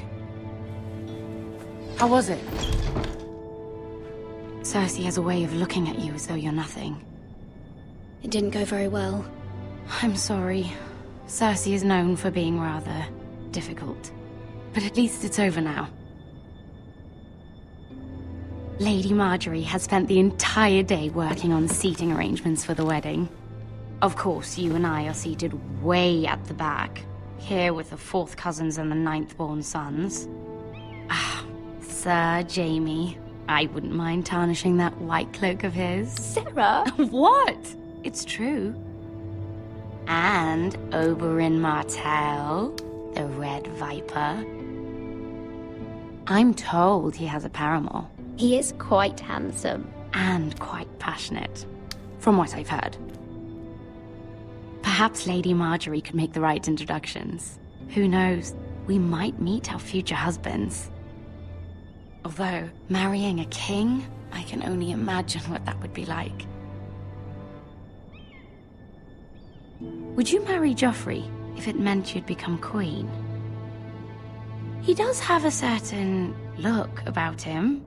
How was it? Cersei has a way of looking at you as though you're nothing. It didn't go very well. I'm sorry. Cersei is known for being rather difficult. But at least it's over now. Lady Marjorie has spent the entire day working on seating arrangements for the wedding. Of course, you and I are seated way at the back, here with the 4th cousins and the 9th-born sons. Ah, Sir Jaime. I wouldn't mind tarnishing that white cloak of his. Sarah! What? It's true. And Oberyn Martell, the Red Viper. I'm told he has a paramour. He is quite handsome. And quite passionate, from what I've heard. Perhaps Lady Marjorie could make the right introductions. Who knows? We might meet our future husbands. Although, marrying a king, I can only imagine what that would be like. Would you marry Joffrey if it meant you'd become queen? He does have a certain look about him,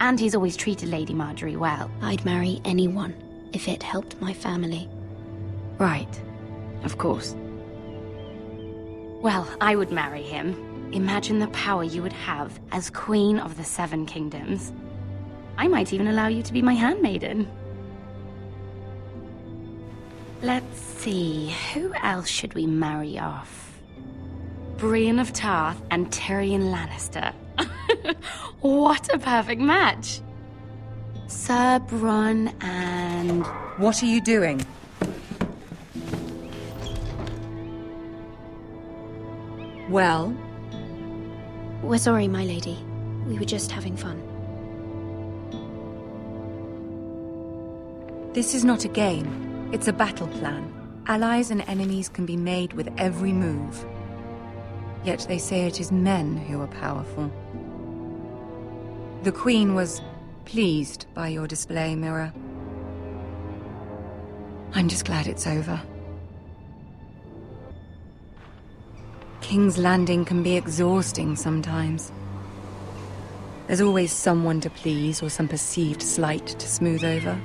and he's always treated Lady Marjorie well. I'd marry anyone if it helped my family. Right, of course. Well, I would marry him. Imagine the power you would have as Queen of the 7 Kingdoms. I might even allow you to be my handmaiden. Let's see, who else should we marry off? Brienne of Tarth and Tyrion Lannister. What a perfect match! Sir Bronn and... What are you doing? Well? We're sorry, my lady. We were just having fun. This is not a game. It's a battle plan. Allies and enemies can be made with every move. Yet they say it is men who are powerful. The Queen was pleased by your display, Mira. I'm just glad it's over. King's Landing can be exhausting sometimes. There's always someone to please or some perceived slight to smooth over.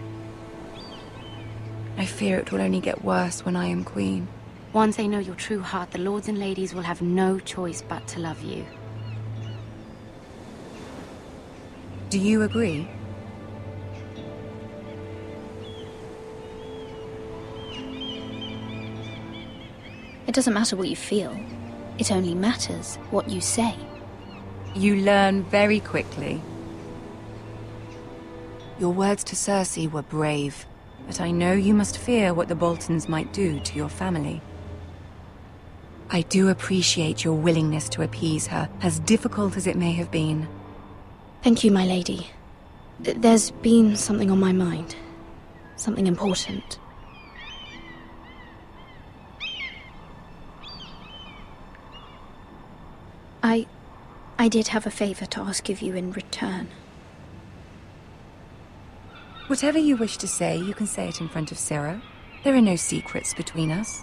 I fear it will only get worse when I am queen. Once they know your true heart, the lords and ladies will have no choice but to love you. Do you agree? It doesn't matter what you feel. It only matters what you say. You learn very quickly. Your words to Cersei were brave, but I know you must fear what the Boltons might do to your family. I do appreciate your willingness to appease her, as difficult as it may have been. Thank you, my lady. There's been something on my mind. Something important. I did have a favor to ask of you in return. Whatever you wish to say, you can say it in front of Sarah. There are no secrets between us.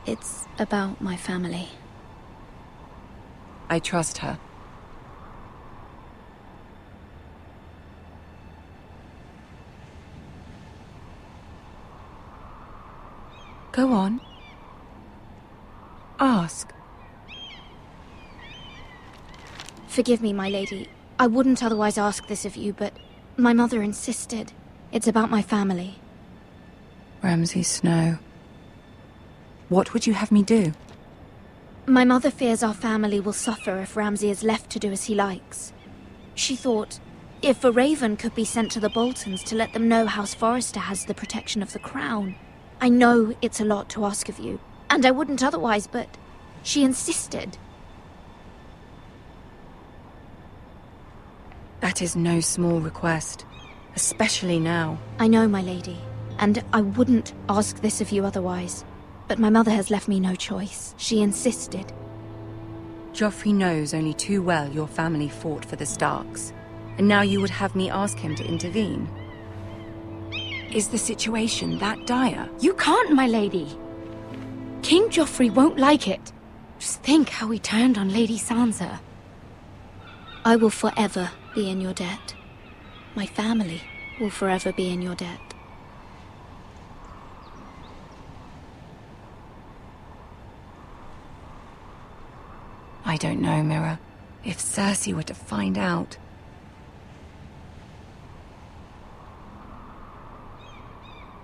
It's about my family. I trust her. Go on. Ask. Forgive me, my lady. I wouldn't otherwise ask this of you, but my mother insisted. It's about my family. Ramsay Snow. What would you have me do? My mother fears our family will suffer if Ramsay is left to do as he likes. She thought, if a raven could be sent to the Boltons to let them know House Forrester has the protection of the crown. I know it's a lot to ask of you, and I wouldn't otherwise, but she insisted. That is no small request, especially now. I know, my lady, and I wouldn't ask this of you otherwise. But my mother has left me no choice. She insisted. Joffrey knows only too well your family fought for the Starks, and now you would have me ask him to intervene. Is the situation that dire? You can't, my lady. King Joffrey won't like it. Just think how he turned on Lady Sansa. I will forever be in your debt. My family will forever be in your debt. I don't know, Mira. If Cersei were to find out...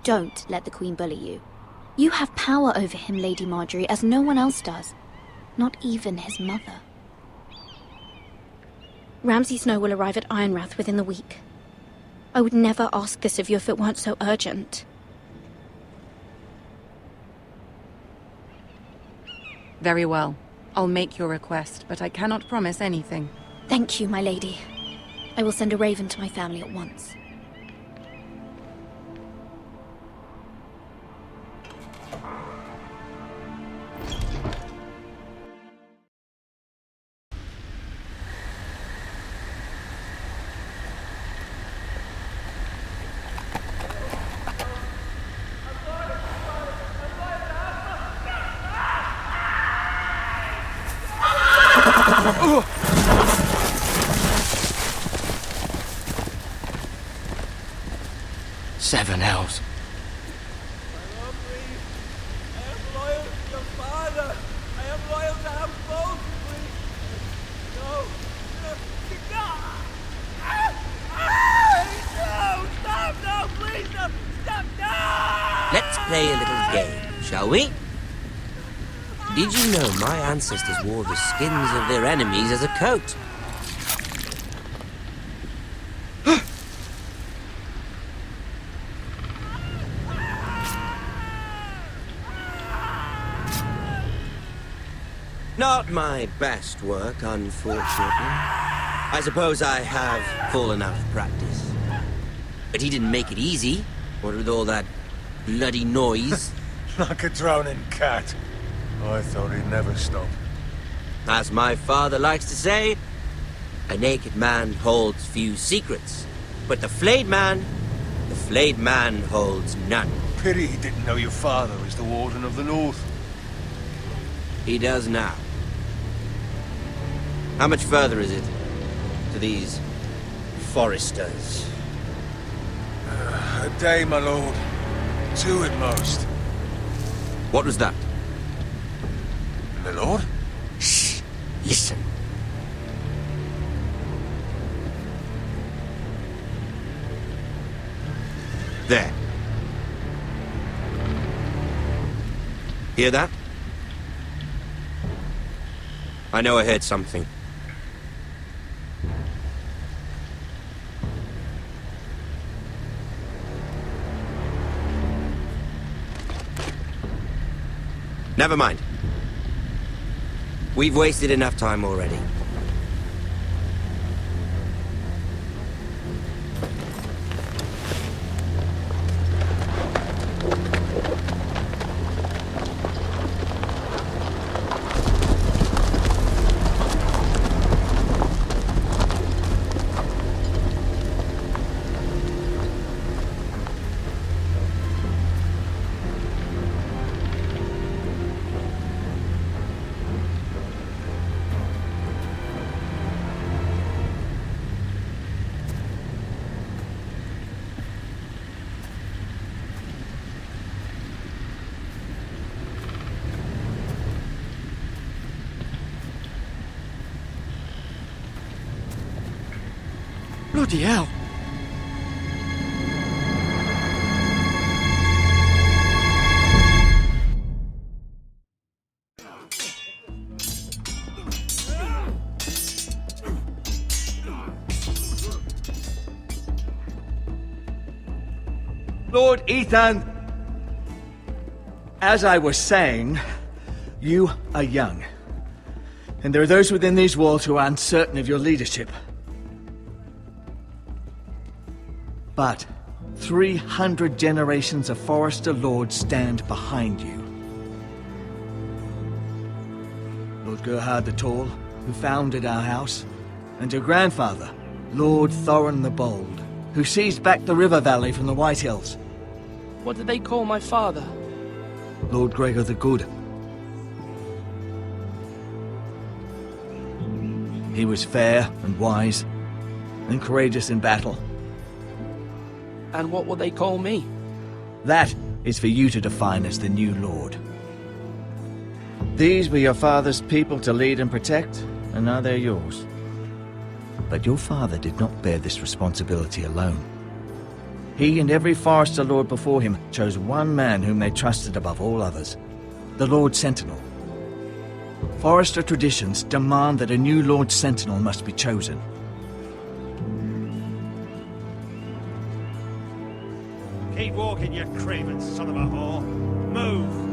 Don't let the Queen bully you. You have power over him, Lady Marjorie, as no one else does. Not even his mother. Ramsay Snow will arrive at Ironrath within the week. I would never ask this of you if it weren't so urgent. Very well. I'll make your request, but I cannot promise anything. Thank you, my lady. I will send a raven to my family at once. Seven hells. Let's play a little game, shall we? Did you know my ancestors wore the skins of their enemies as a coat? Not my best work, unfortunately. I suppose I have fallen out of practice. But he didn't make it easy, what with all that bloody noise. Like a drowning cat. I thought he'd never stop. As my father likes to say, a naked man holds few secrets, but the flayed man holds none. Pity he didn't know your father was the Warden of the North. He does now. How much further is it to these Foresters? A day, my lord. 2 at most. What was that? My lord? Shh! Listen. There. Hear that? I know I heard something. Never mind. We've wasted enough time already. Bloody hell. Lord Ethan! As I was saying, you are young. And there are those within these walls who are uncertain of your leadership. But 300 generations of Forester Lords stand behind you. Lord Gerhard the Tall, who founded our house, and your grandfather, Lord Thorin the Bold, who seized back the river valley from the White Hills. What did they call my father? Lord Gregor the Good. He was fair and wise, and courageous in battle. And what will they call me? That is for you to define as the new lord. These were your father's people to lead and protect, and now they're yours. But your father did not bear this responsibility alone. He and every Forester Lord before him chose one man whom they trusted above all others, the Lord Sentinel. Forester traditions demand that a new Lord Sentinel must be chosen. Keep walking, you craven son of a whore. Move!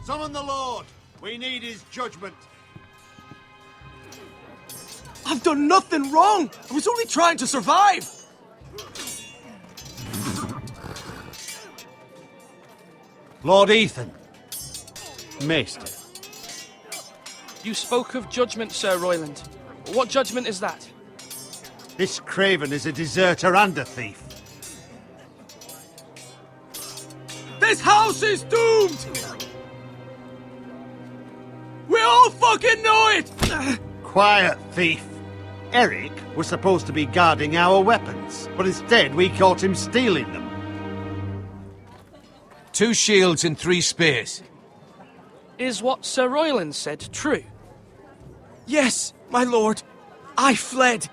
Summon the Lord! We need his judgment. I've done nothing wrong! I was only trying to survive! Lord Ethan. Maester. You spoke of judgment, Sir Royland. What judgment is that? This craven is a deserter and a thief. This house is doomed! We all fucking know it! Quiet, thief. Eric was supposed to be guarding our weapons, but instead we caught him stealing them. 2 shields and 3 spears. Is what Sir Royland said true? Yes, my lord. I fled.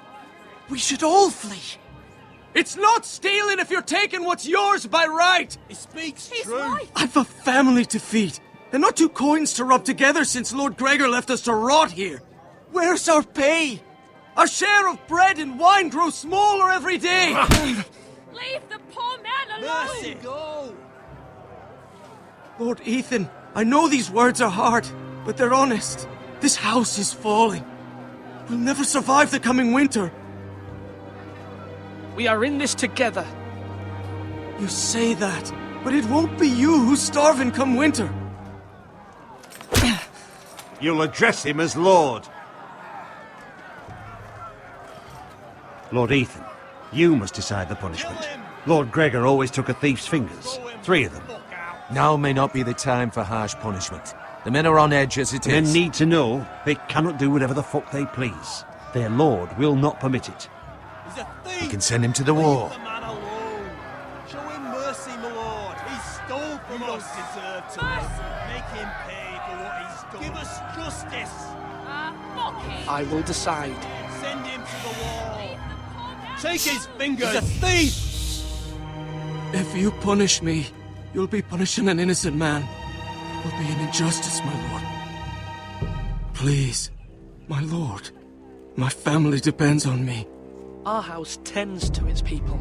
We should all flee. It's not stealing if you're taking what's yours by right. He speaks true. I've a family to feed, and not 2 coins to rub together since Lord Gregor left us to rot here. Where's our pay? Our share of bread and wine grows smaller every day. Leave the poor man alone! Mercy, go! Lord Ethan, I know these words are hard, but they're honest. This house is falling. We'll never survive the coming winter. We are in this together. You say that, but it won't be you who's starving come winter. You'll address him as Lord. Lord Ethan, you must decide the punishment. Lord Gregor always took a thief's fingers. 3 of them. Now may not be the time for harsh punishment. The men are on edge as it is. Men need to know they cannot do whatever the fuck they please. Their lord will not permit it. He's a thief! We can send him to the war. Leave the man alone! Show him mercy, my lord! He stole from us! You don't deserve to live. Make him pay for what he's done. Give us justice! Fuck him! I will decide. Send him to the wall! Take his fingers! He's a thief! If you punish me, you'll be punishing an innocent man. It will be an injustice, my lord. Please, my lord. My family depends on me. Our house tends to its people.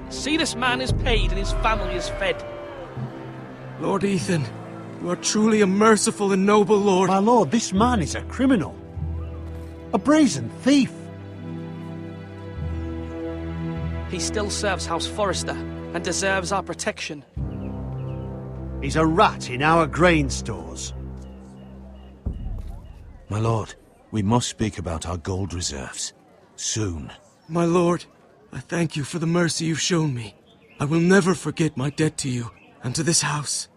See, this man is paid and his family is fed. Lord Ethan, you are truly a merciful and noble lord. My lord, this man is a criminal. A brazen thief. He still serves House Forester and deserves our protection. He's a rat in our grain stores. My lord, we must speak about our gold reserves. Soon. My lord, I thank you for the mercy you've shown me. I will never forget my debt to you and to this house.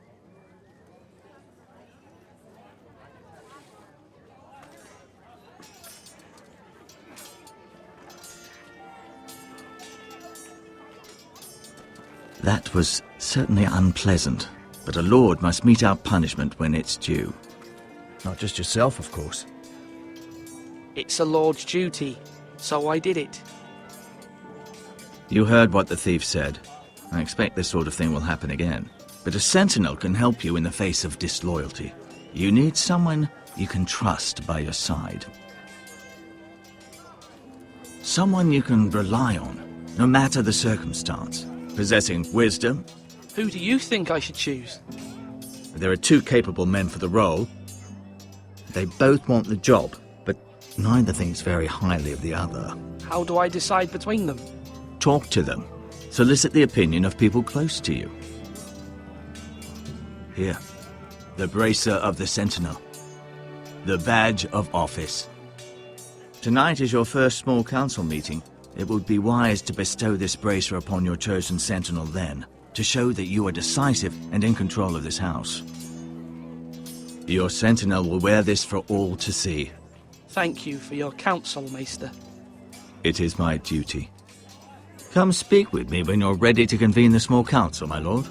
That was certainly unpleasant, but a lord must meet our punishment when it's due. Not just yourself, of course. It's a lord's duty, so I did it. You heard what the thief said. I expect this sort of thing will happen again. But a sentinel can help you in the face of disloyalty. You need someone you can trust by your side. Someone you can rely on. no matter the circumstance. Possessing wisdom, Who do you think I should choose? there are two capable men for the role. They both want the job, but neither thinks very highly of the other. How do I decide between them? Talk to them. Solicit the opinion of people close to you. Here, the bracer of the Sentinel. The badge of office. Tonight is your first small council meeting. It would be wise to bestow this bracer upon your chosen Sentinel then, to show that you are decisive and in control of this house. Your Sentinel will wear this for all to see. Thank you for your counsel, Maester. It is my duty. Come speak with me when you're ready to convene the small council, my lord.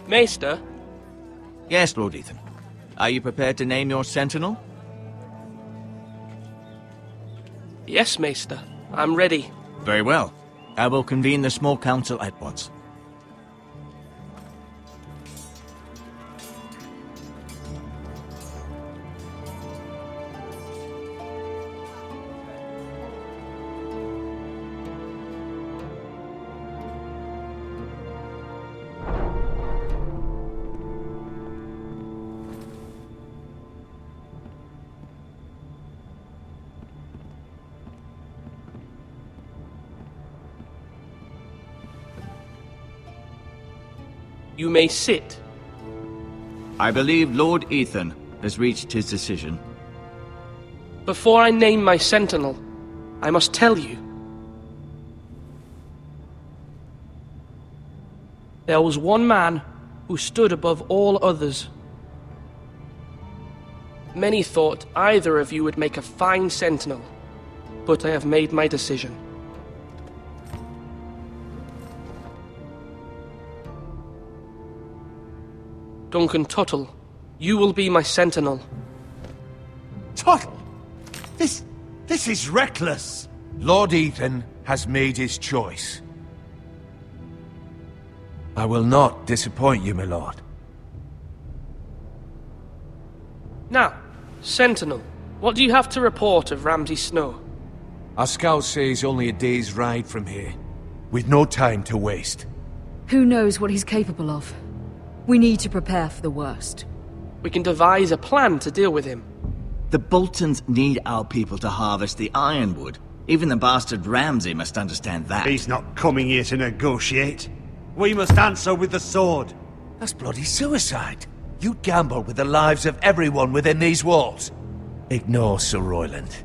Maester? Yes, Lord Ethan. Are you prepared to name your Sentinel? Yes, Maester. I'm ready. Very well. I will convene the small council at once. You may sit. I believe Lord Ethan has reached his decision. Before I name my Sentinel, I must tell you. There was one man who stood above all others. Many thought either of you would make a fine Sentinel, but I have made my decision. Duncan Tuttle, you will be my Sentinel. Tuttle! This is reckless! Lord Ethan has made his choice. I will not disappoint you, my lord. Now, Sentinel, what do you have to report of Ramsay Snow? Our scouts say he's only a day's ride from here, with no time to waste. Who knows what he's capable of? We need to prepare for the worst. We can devise a plan to deal with him. The Boltons need our people to harvest the ironwood. Even the bastard Ramsay must understand that. He's not coming here to negotiate. We must answer with the sword. That's bloody suicide. You'd gamble with the lives of everyone within these walls. Ignore Sir Royland.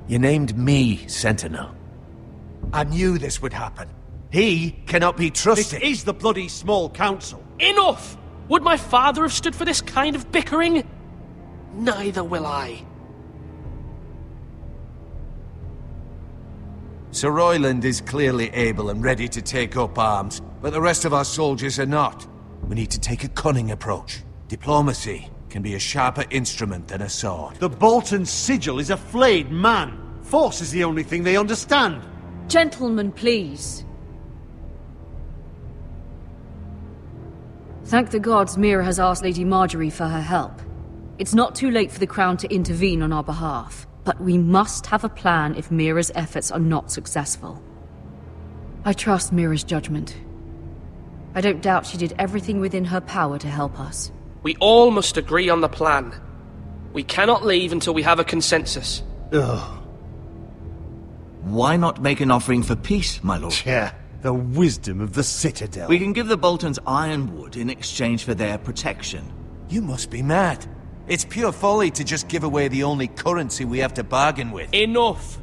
You named me Sentinel. I knew this would happen. He cannot be trusted. This is the bloody small council. Enough! Would my father have stood for this kind of bickering? Neither will I. Sir Royland is clearly able and ready to take up arms, but the rest of our soldiers are not. We need to take a cunning approach. Diplomacy can be a sharper instrument than a sword. The Bolton sigil is a flayed man. Force is the only thing they understand. Gentlemen, please. Thank the gods Mira has asked Lady Marjorie for her help. It's not too late for the Crown to intervene on our behalf, but we must have a plan if Mira's efforts are not successful. I trust Mira's judgment. I don't doubt she did everything within her power to help us. We all must agree on the plan. We cannot leave until we have a consensus. Ugh. Why not make an offering for peace, my lord? Yeah, the wisdom of the Citadel. We can give the Boltons ironwood in exchange for their protection. You must be mad. It's pure folly to just give away the only currency we have to bargain with. Enough!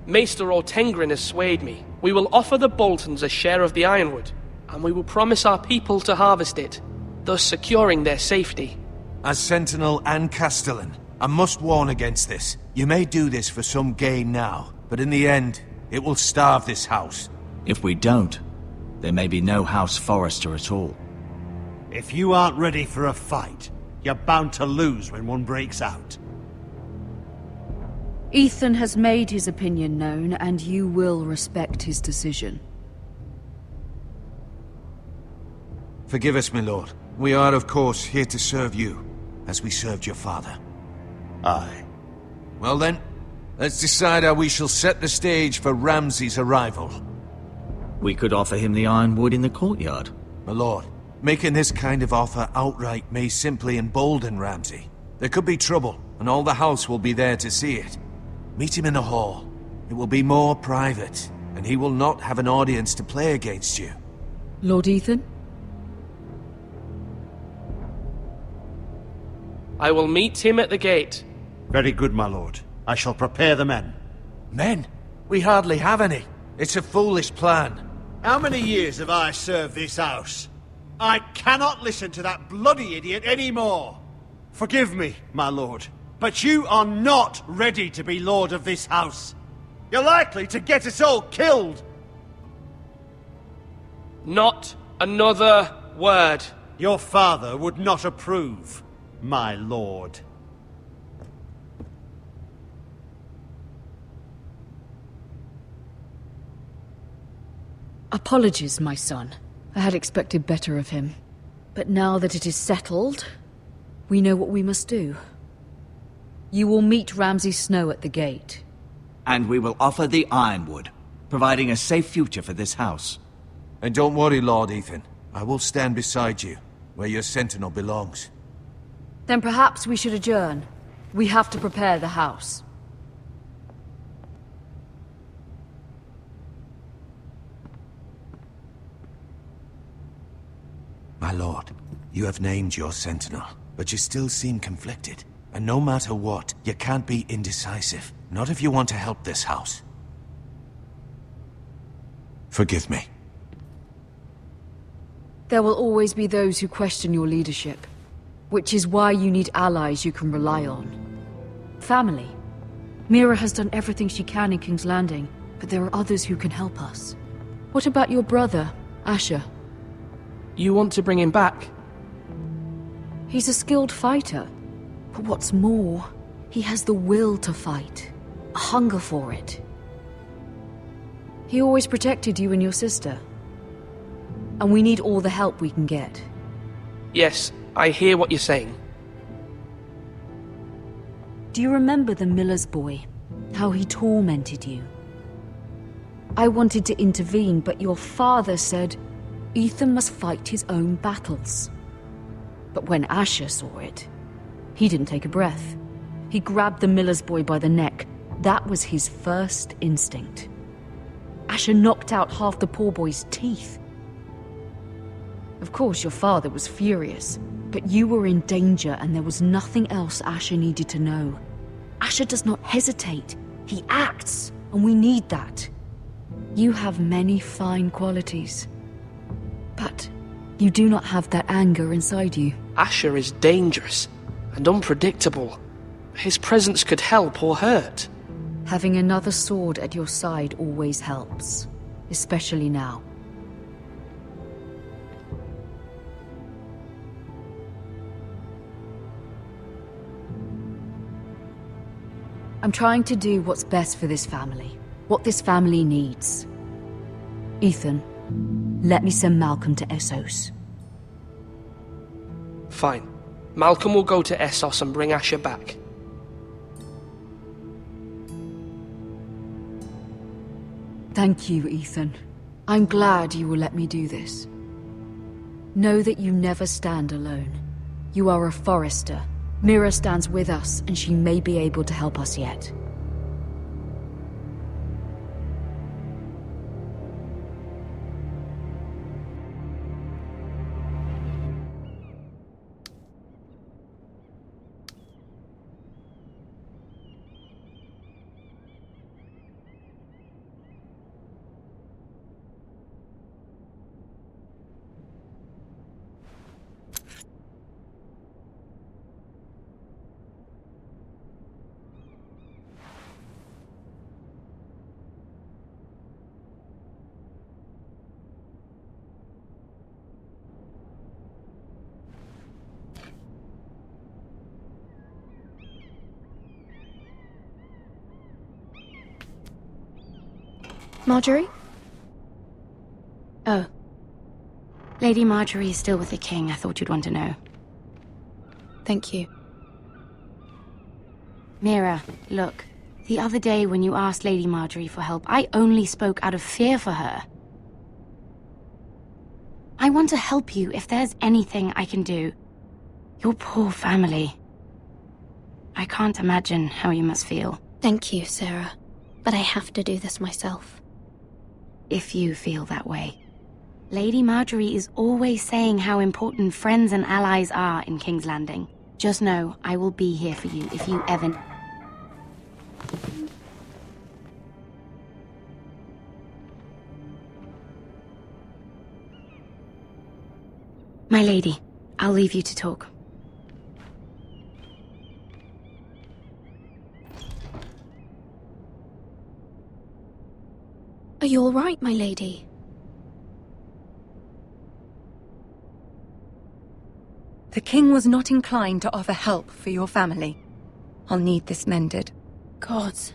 Maester Ortengrin has swayed me. We will offer the Boltons a share of the ironwood, and we will promise our people to harvest it, thus securing their safety. As Sentinel and Castellan, I must warn against this. You may do this for some gain now, but in the end, it will starve this house. If we don't, there may be no House Forrester at all. If you aren't ready for a fight, you're bound to lose when one breaks out. Ethan has made his opinion known, and you will respect his decision. Forgive us, my lord. We are, of course, here to serve you, as we served your father. Aye. Well then, let's decide how we shall set the stage for Ramsay's arrival. We could offer him the ironwood in the courtyard. My lord, making this kind of offer outright may simply embolden Ramsay. There could be trouble, and all the house will be there to see it. Meet him in the hall. It will be more private, and he will not have an audience to play against you. Lord Ethan? I will meet him at the gate. Very good, my lord. I shall prepare the men. Men? We hardly have any. It's a foolish plan. How many years have I served this house? I cannot listen to that bloody idiot anymore. Forgive me, my lord, but you are not ready to be lord of this house. You're likely to get us all killed. Not another word. Your father would not approve, my lord. Apologies, my son. I had expected better of him. But now that it is settled, we know what we must do. You will meet Ramsay Snow at the gate. And we will offer the ironwood, providing a safe future for this house. And don't worry, Lord Ethan. I will stand beside you, where your sentinel belongs. Then perhaps we should adjourn. We have to prepare the house. My lord, you have named your sentinel, but you still seem conflicted. And no matter what, you can't be indecisive. Not if you want to help this house. Forgive me. There will always be those who question your leadership, which is why you need allies you can rely on. Family. Mira has done everything she can in King's Landing, but there are others who can help us. What about your brother, Asher? You want to bring him back? He's a skilled fighter. But what's more, he has the will to fight. A hunger for it. He always protected you and your sister. And we need all the help we can get. Yes, I hear what you're saying. Do you remember the miller's boy? How he tormented you? I wanted to intervene, but your father said Ethan must fight his own battles. But when Asher saw it, he didn't take a breath. He grabbed the miller's boy by the neck. That was his first instinct. Asher knocked out half the poor boy's teeth. Of course, your father was furious, but you were in danger and there was nothing else Asher needed to know. Asher does not hesitate. He acts, and we need that. You have many fine qualities. But you do not have that anger inside you. Asher is dangerous and unpredictable. His presence could help or hurt. Having another sword at your side always helps, especially now. I'm trying to do what's best for this family, what this family needs. Ethan, let me send Malcolm to Essos. Fine. Malcolm will go to Essos and bring Asher back. Thank you, Ethan. I'm glad you will let me do this. Know that you never stand alone. You are a Forrester. Mira stands with us, and she may be able to help us yet. Marjorie? Oh. Lady Marjorie is still with the king. I thought you'd want to know. Thank you. Mira, look. The other day when you asked Lady Marjorie for help, I only spoke out of fear for her. I want to help you if there's anything I can do. Your poor family. I can't imagine how you must feel. Thank you, Sarah. But I have to do this myself. If you feel that way. Lady Marjorie is always saying how important friends and allies are in King's Landing. Just know I will be here for you if you ever... My lady, I'll leave you to talk. Are you all right, my lady? The king was not inclined to offer help for your family. I'll need this mended. Gods.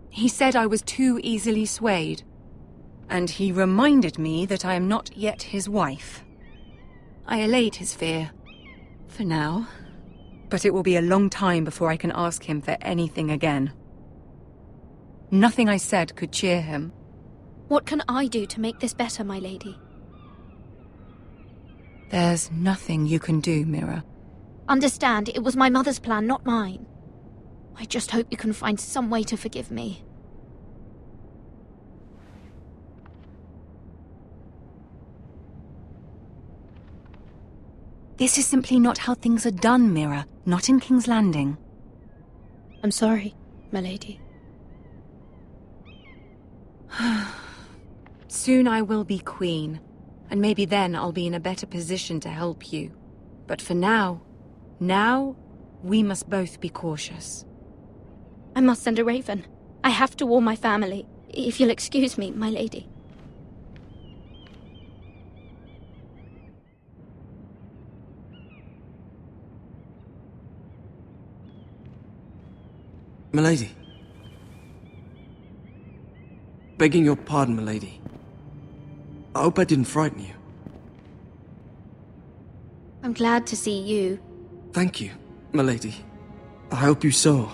He said I was too easily swayed. And he reminded me that I am not yet his wife. I allayed his fear. For now. But it will be a long time before I can ask him for anything again. Nothing I said could cheer him. What can I do to make this better, my lady? There's nothing you can do, Mira. Understand, it was my mother's plan, not mine. I just hope you can find some way to forgive me. This is simply not how things are done, Mira. Not in King's Landing. I'm sorry, my lady. Soon I will be queen, and maybe then I'll be in a better position to help you. But for now, we must both be cautious. I must send a raven. I have to warn my family. If you'll excuse me, my lady. Milady. Begging your pardon, milady. I hope I didn't frighten you. I'm glad to see you. Thank you, milady. I hope you saw.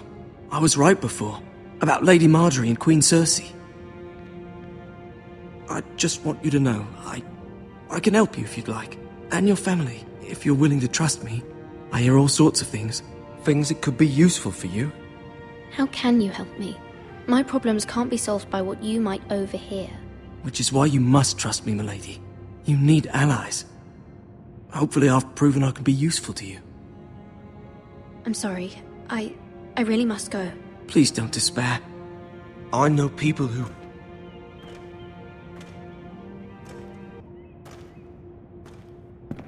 I was right before. About Lady Marjorie and Queen Cersei. I just want you to know, I can help you if you'd like. And your family, if you're willing to trust me. I hear all sorts of things. Things that could be useful for you. How can you help me? My problems can't be solved by what you might overhear. Which is why you must trust me, milady. You need allies. Hopefully I've proven I can be useful to you. I'm sorry. I really must go. Please don't despair. I know people who...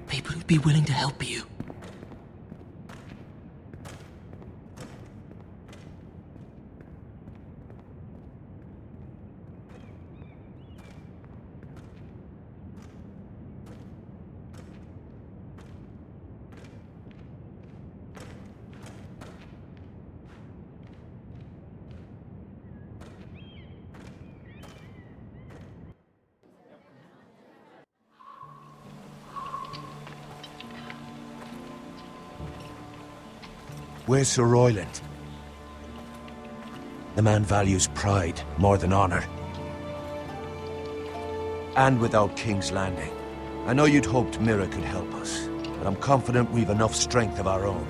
People who'd be willing to help you. Where's Sir Royland? The man values pride more than honor. And without King's Landing. I know you'd hoped Mira could help us, but I'm confident we've enough strength of our own.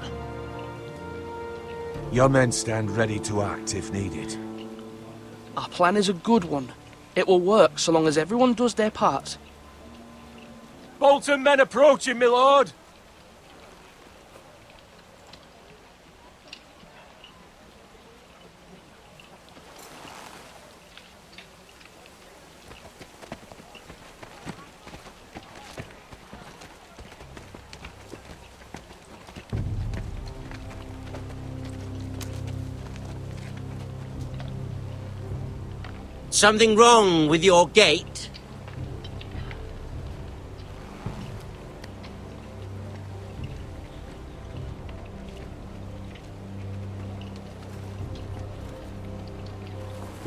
Your men stand ready to act if needed. Our plan is a good one. It will work so long as everyone does their part. Bolton men approaching, my lord! Something wrong with your gate?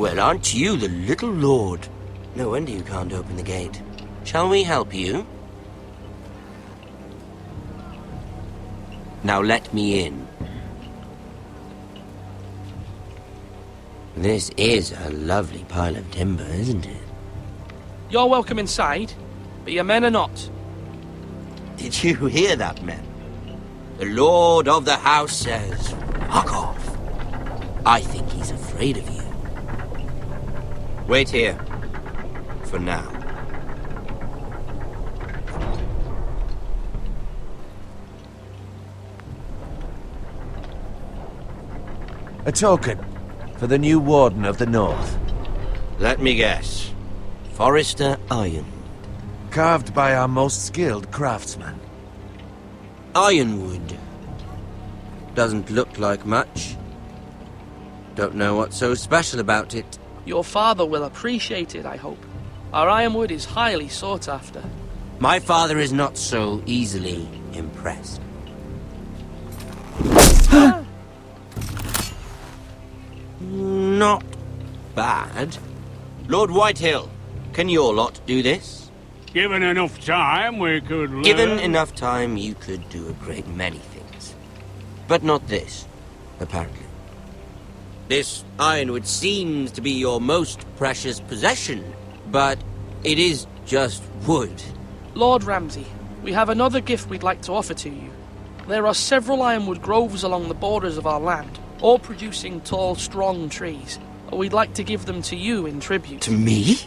Well, aren't you the little lord? No wonder you can't open the gate. Shall we help you? Now let me in. This is a lovely pile of timber, isn't it? You're welcome inside, but your men are not. Did you hear that, men? The lord of the house says, fuck off. I think he's afraid of you. Wait here. For now. A token for the new Warden of the North. Let me guess. Forrester Ironwood. Carved by our most skilled craftsman. Ironwood. Doesn't look like much. Don't know what's so special about it. Your father will appreciate it, I hope. Our ironwood is highly sought after. My father is not so easily impressed. Not bad. Lord Whitehill, can your lot do this? Given enough time, we could learn. Given enough time, you could do a great many things. But not this, apparently. This ironwood seems to be your most precious possession, but it is just wood. Lord Ramsay, we have another gift we'd like to offer to you. There are several ironwood groves along the borders of our land, all producing tall, strong trees. We'd like to give them to you in tribute. To me?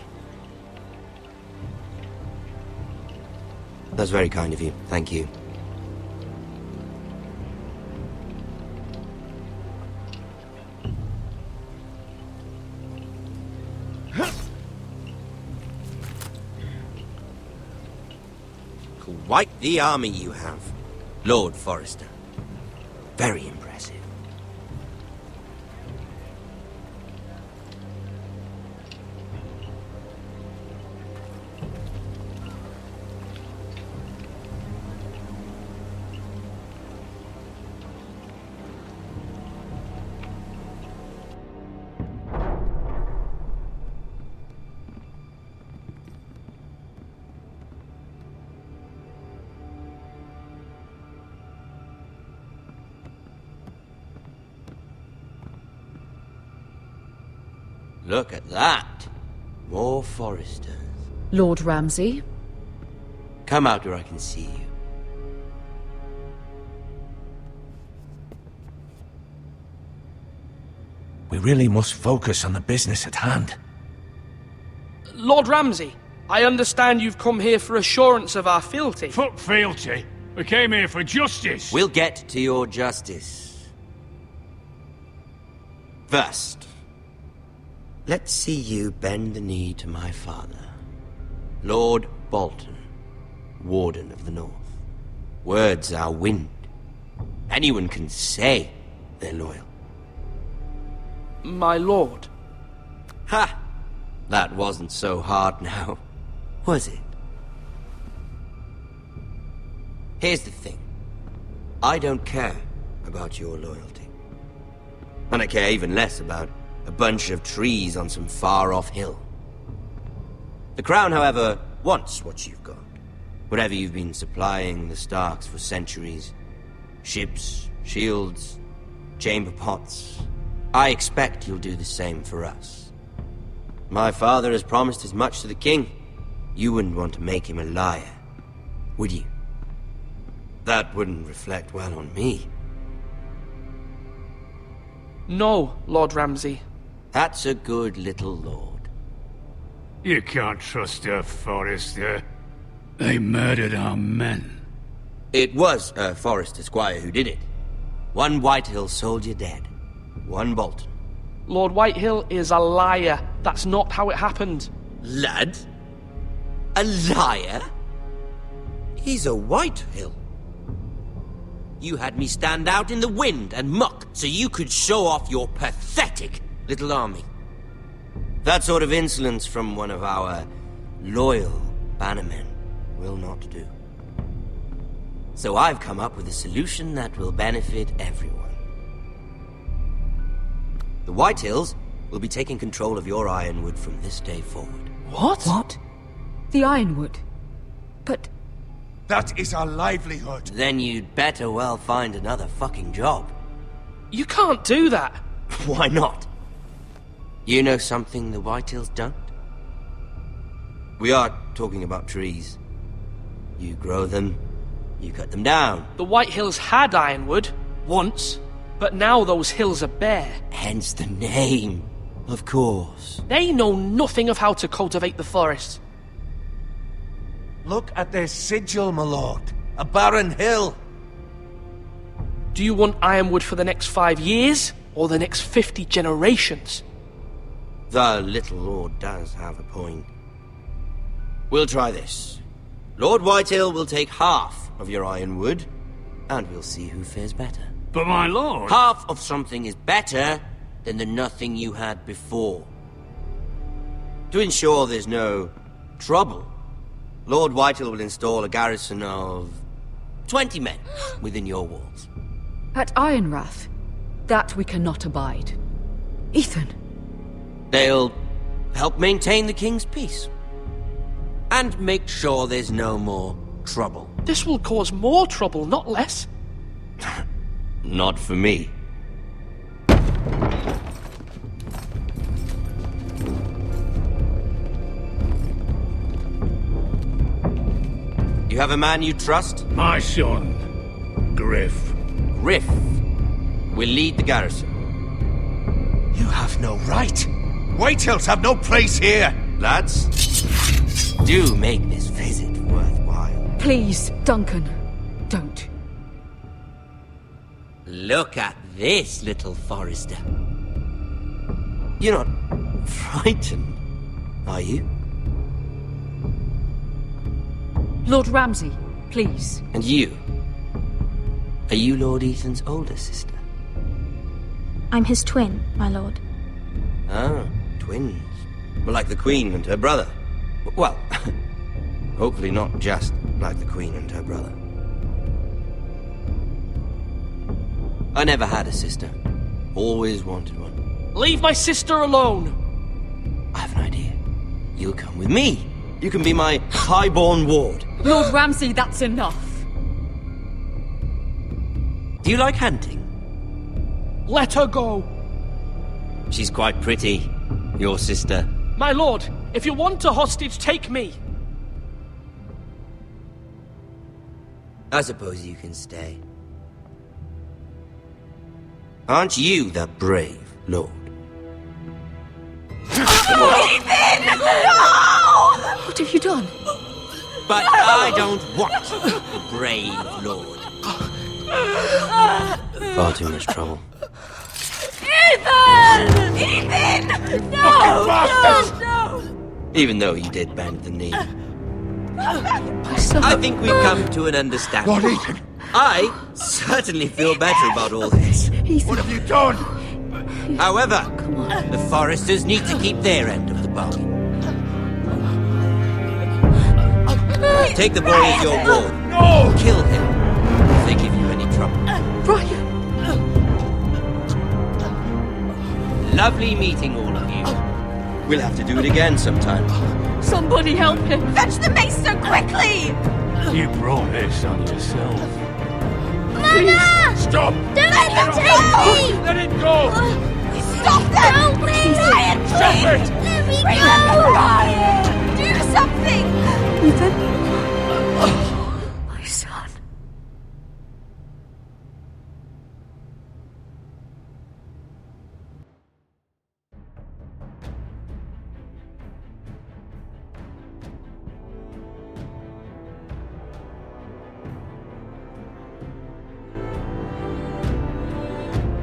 That's very kind of you. Thank you. Quite the army you have, Lord Forrester. Very impressive. Look at that. More Forresters. Lord Ramsay? Come out where I can see you. We really must focus on the business at hand. Lord Ramsay, I understand you've come here for assurance of our fealty. Fuck fealty. We came here for justice. We'll get to your justice. First, let's see you bend the knee to my father, Lord Bolton, Warden of the North. Words are wind. Anyone can say they're loyal. My lord. Ha! That wasn't so hard now, was it? Here's the thing. I don't care about your loyalty. And I care even less about a bunch of trees on some far-off hill. The Crown, however, wants what you've got. Whatever you've been supplying the Starks for centuries. Ships, shields, chamber pots. I expect you'll do the same for us. My father has promised as much to the king. You wouldn't want to make him a liar, would you? That wouldn't reflect well on me. No, Lord Ramsay. That's a good little lord. You can't trust her, Forrester. They murdered our men. It was a Forrester squire who did it. One Whitehill soldier dead. One Bolton. Lord Whitehill is a liar. That's not how it happened. Lad? A liar? He's a Whitehill. You had me stand out in the wind and muck so you could show off your pathetic little army. That sort of insolence from one of our loyal bannermen will not do. So I've come up with a solution that will benefit everyone. The Whitehills will be taking control of your Ironwood from this day forward. What? What? The Ironwood? But... That is our livelihood. Then you'd better well find another fucking job. You can't do that. Why not? You know something the Whitehills don't? We are talking about trees. You grow them, you cut them down. The Whitehills had Ironwood, once, but now those hills are bare. Hence the name, of course. They know nothing of how to cultivate the forest. Look at their sigil, my lord. A barren hill. Do you want Ironwood for the next 5 years, or the next 50 generations? The little lord does have a point. We'll try this. Lord Whitehill will take half of your Ironwood, and we'll see who fares better. But my lord... Half of something is better than the nothing you had before. To ensure there's no trouble, Lord Whitehill will install a garrison of 20 men within your walls. At Ironrath? That we cannot abide. Ethan! They'll help maintain the king's peace. And make sure there's no more trouble. This will cause more trouble, not less. Not for me. You have a man you trust? My son, Griff. Griff will lead the garrison. You have no right. Whitehills have no place here. Lads, do make this visit worthwhile. Please, Duncan, don't. Look at this, little Forester. You're not frightened, are you? Lord Ramsay, please. And you? Are you Lord Ethan's older sister? I'm his twin, my lord. Ah, twins. Well, like the Queen and her brother. Well, hopefully not just like the Queen and her brother. I never had a sister. Always wanted one. Leave my sister alone! I have an idea. You'll come with me. You can be my highborn ward. Lord Ramsay, that's enough. Do you like hunting? Let her go! She's quite pretty, your sister. My lord, if you want a hostage, take me. I suppose you can stay. Aren't you the brave lord? Ethan! No! What have you done? But I don't want a brave lord. Far too much trouble. Ethan! Ethan! No! No! Even though you did bend the knee. I think we've come to an understanding. Lord Ethan! I certainly feel better about all this. Ethan. What have you done? However, the Foresters need to keep their end of the bargain. Take the boy as your ward. No! Kill him if they give you any trouble. Brian! Lovely meeting all of you. We'll have to do it again sometime. Somebody help him! Fetch the mace so quickly! You brought this on yourself. Mama! Stop! Don't let them take me! Let it go! Stop them! No, please! Ryan, Stop it! Let me go! Ryan! Do something! Ethan? My son.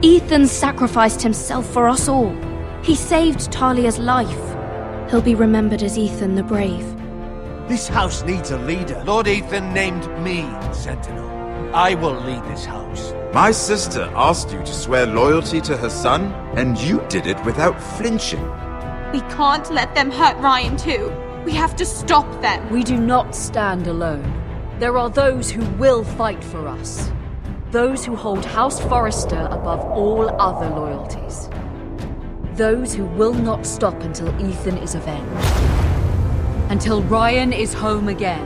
Ethan sacrificed himself for us all. He saved Talia's life. He'll be remembered as Ethan the Brave. This house needs a leader. Lord Ethan named me Sentinel. I will lead this house. My sister asked you to swear loyalty to her son, and you did it without flinching. We can't let them hurt Ryan too. We have to stop them. We do not stand alone. There are those who will fight for us. Those who hold House Forrester above all other loyalties. those who will not stop until Ethan is avenged. Until Ryan is home again,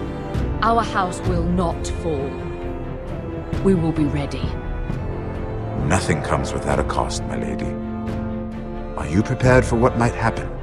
our house will not fall. We will be ready. Nothing comes without a cost, my lady. Are you prepared for what might happen?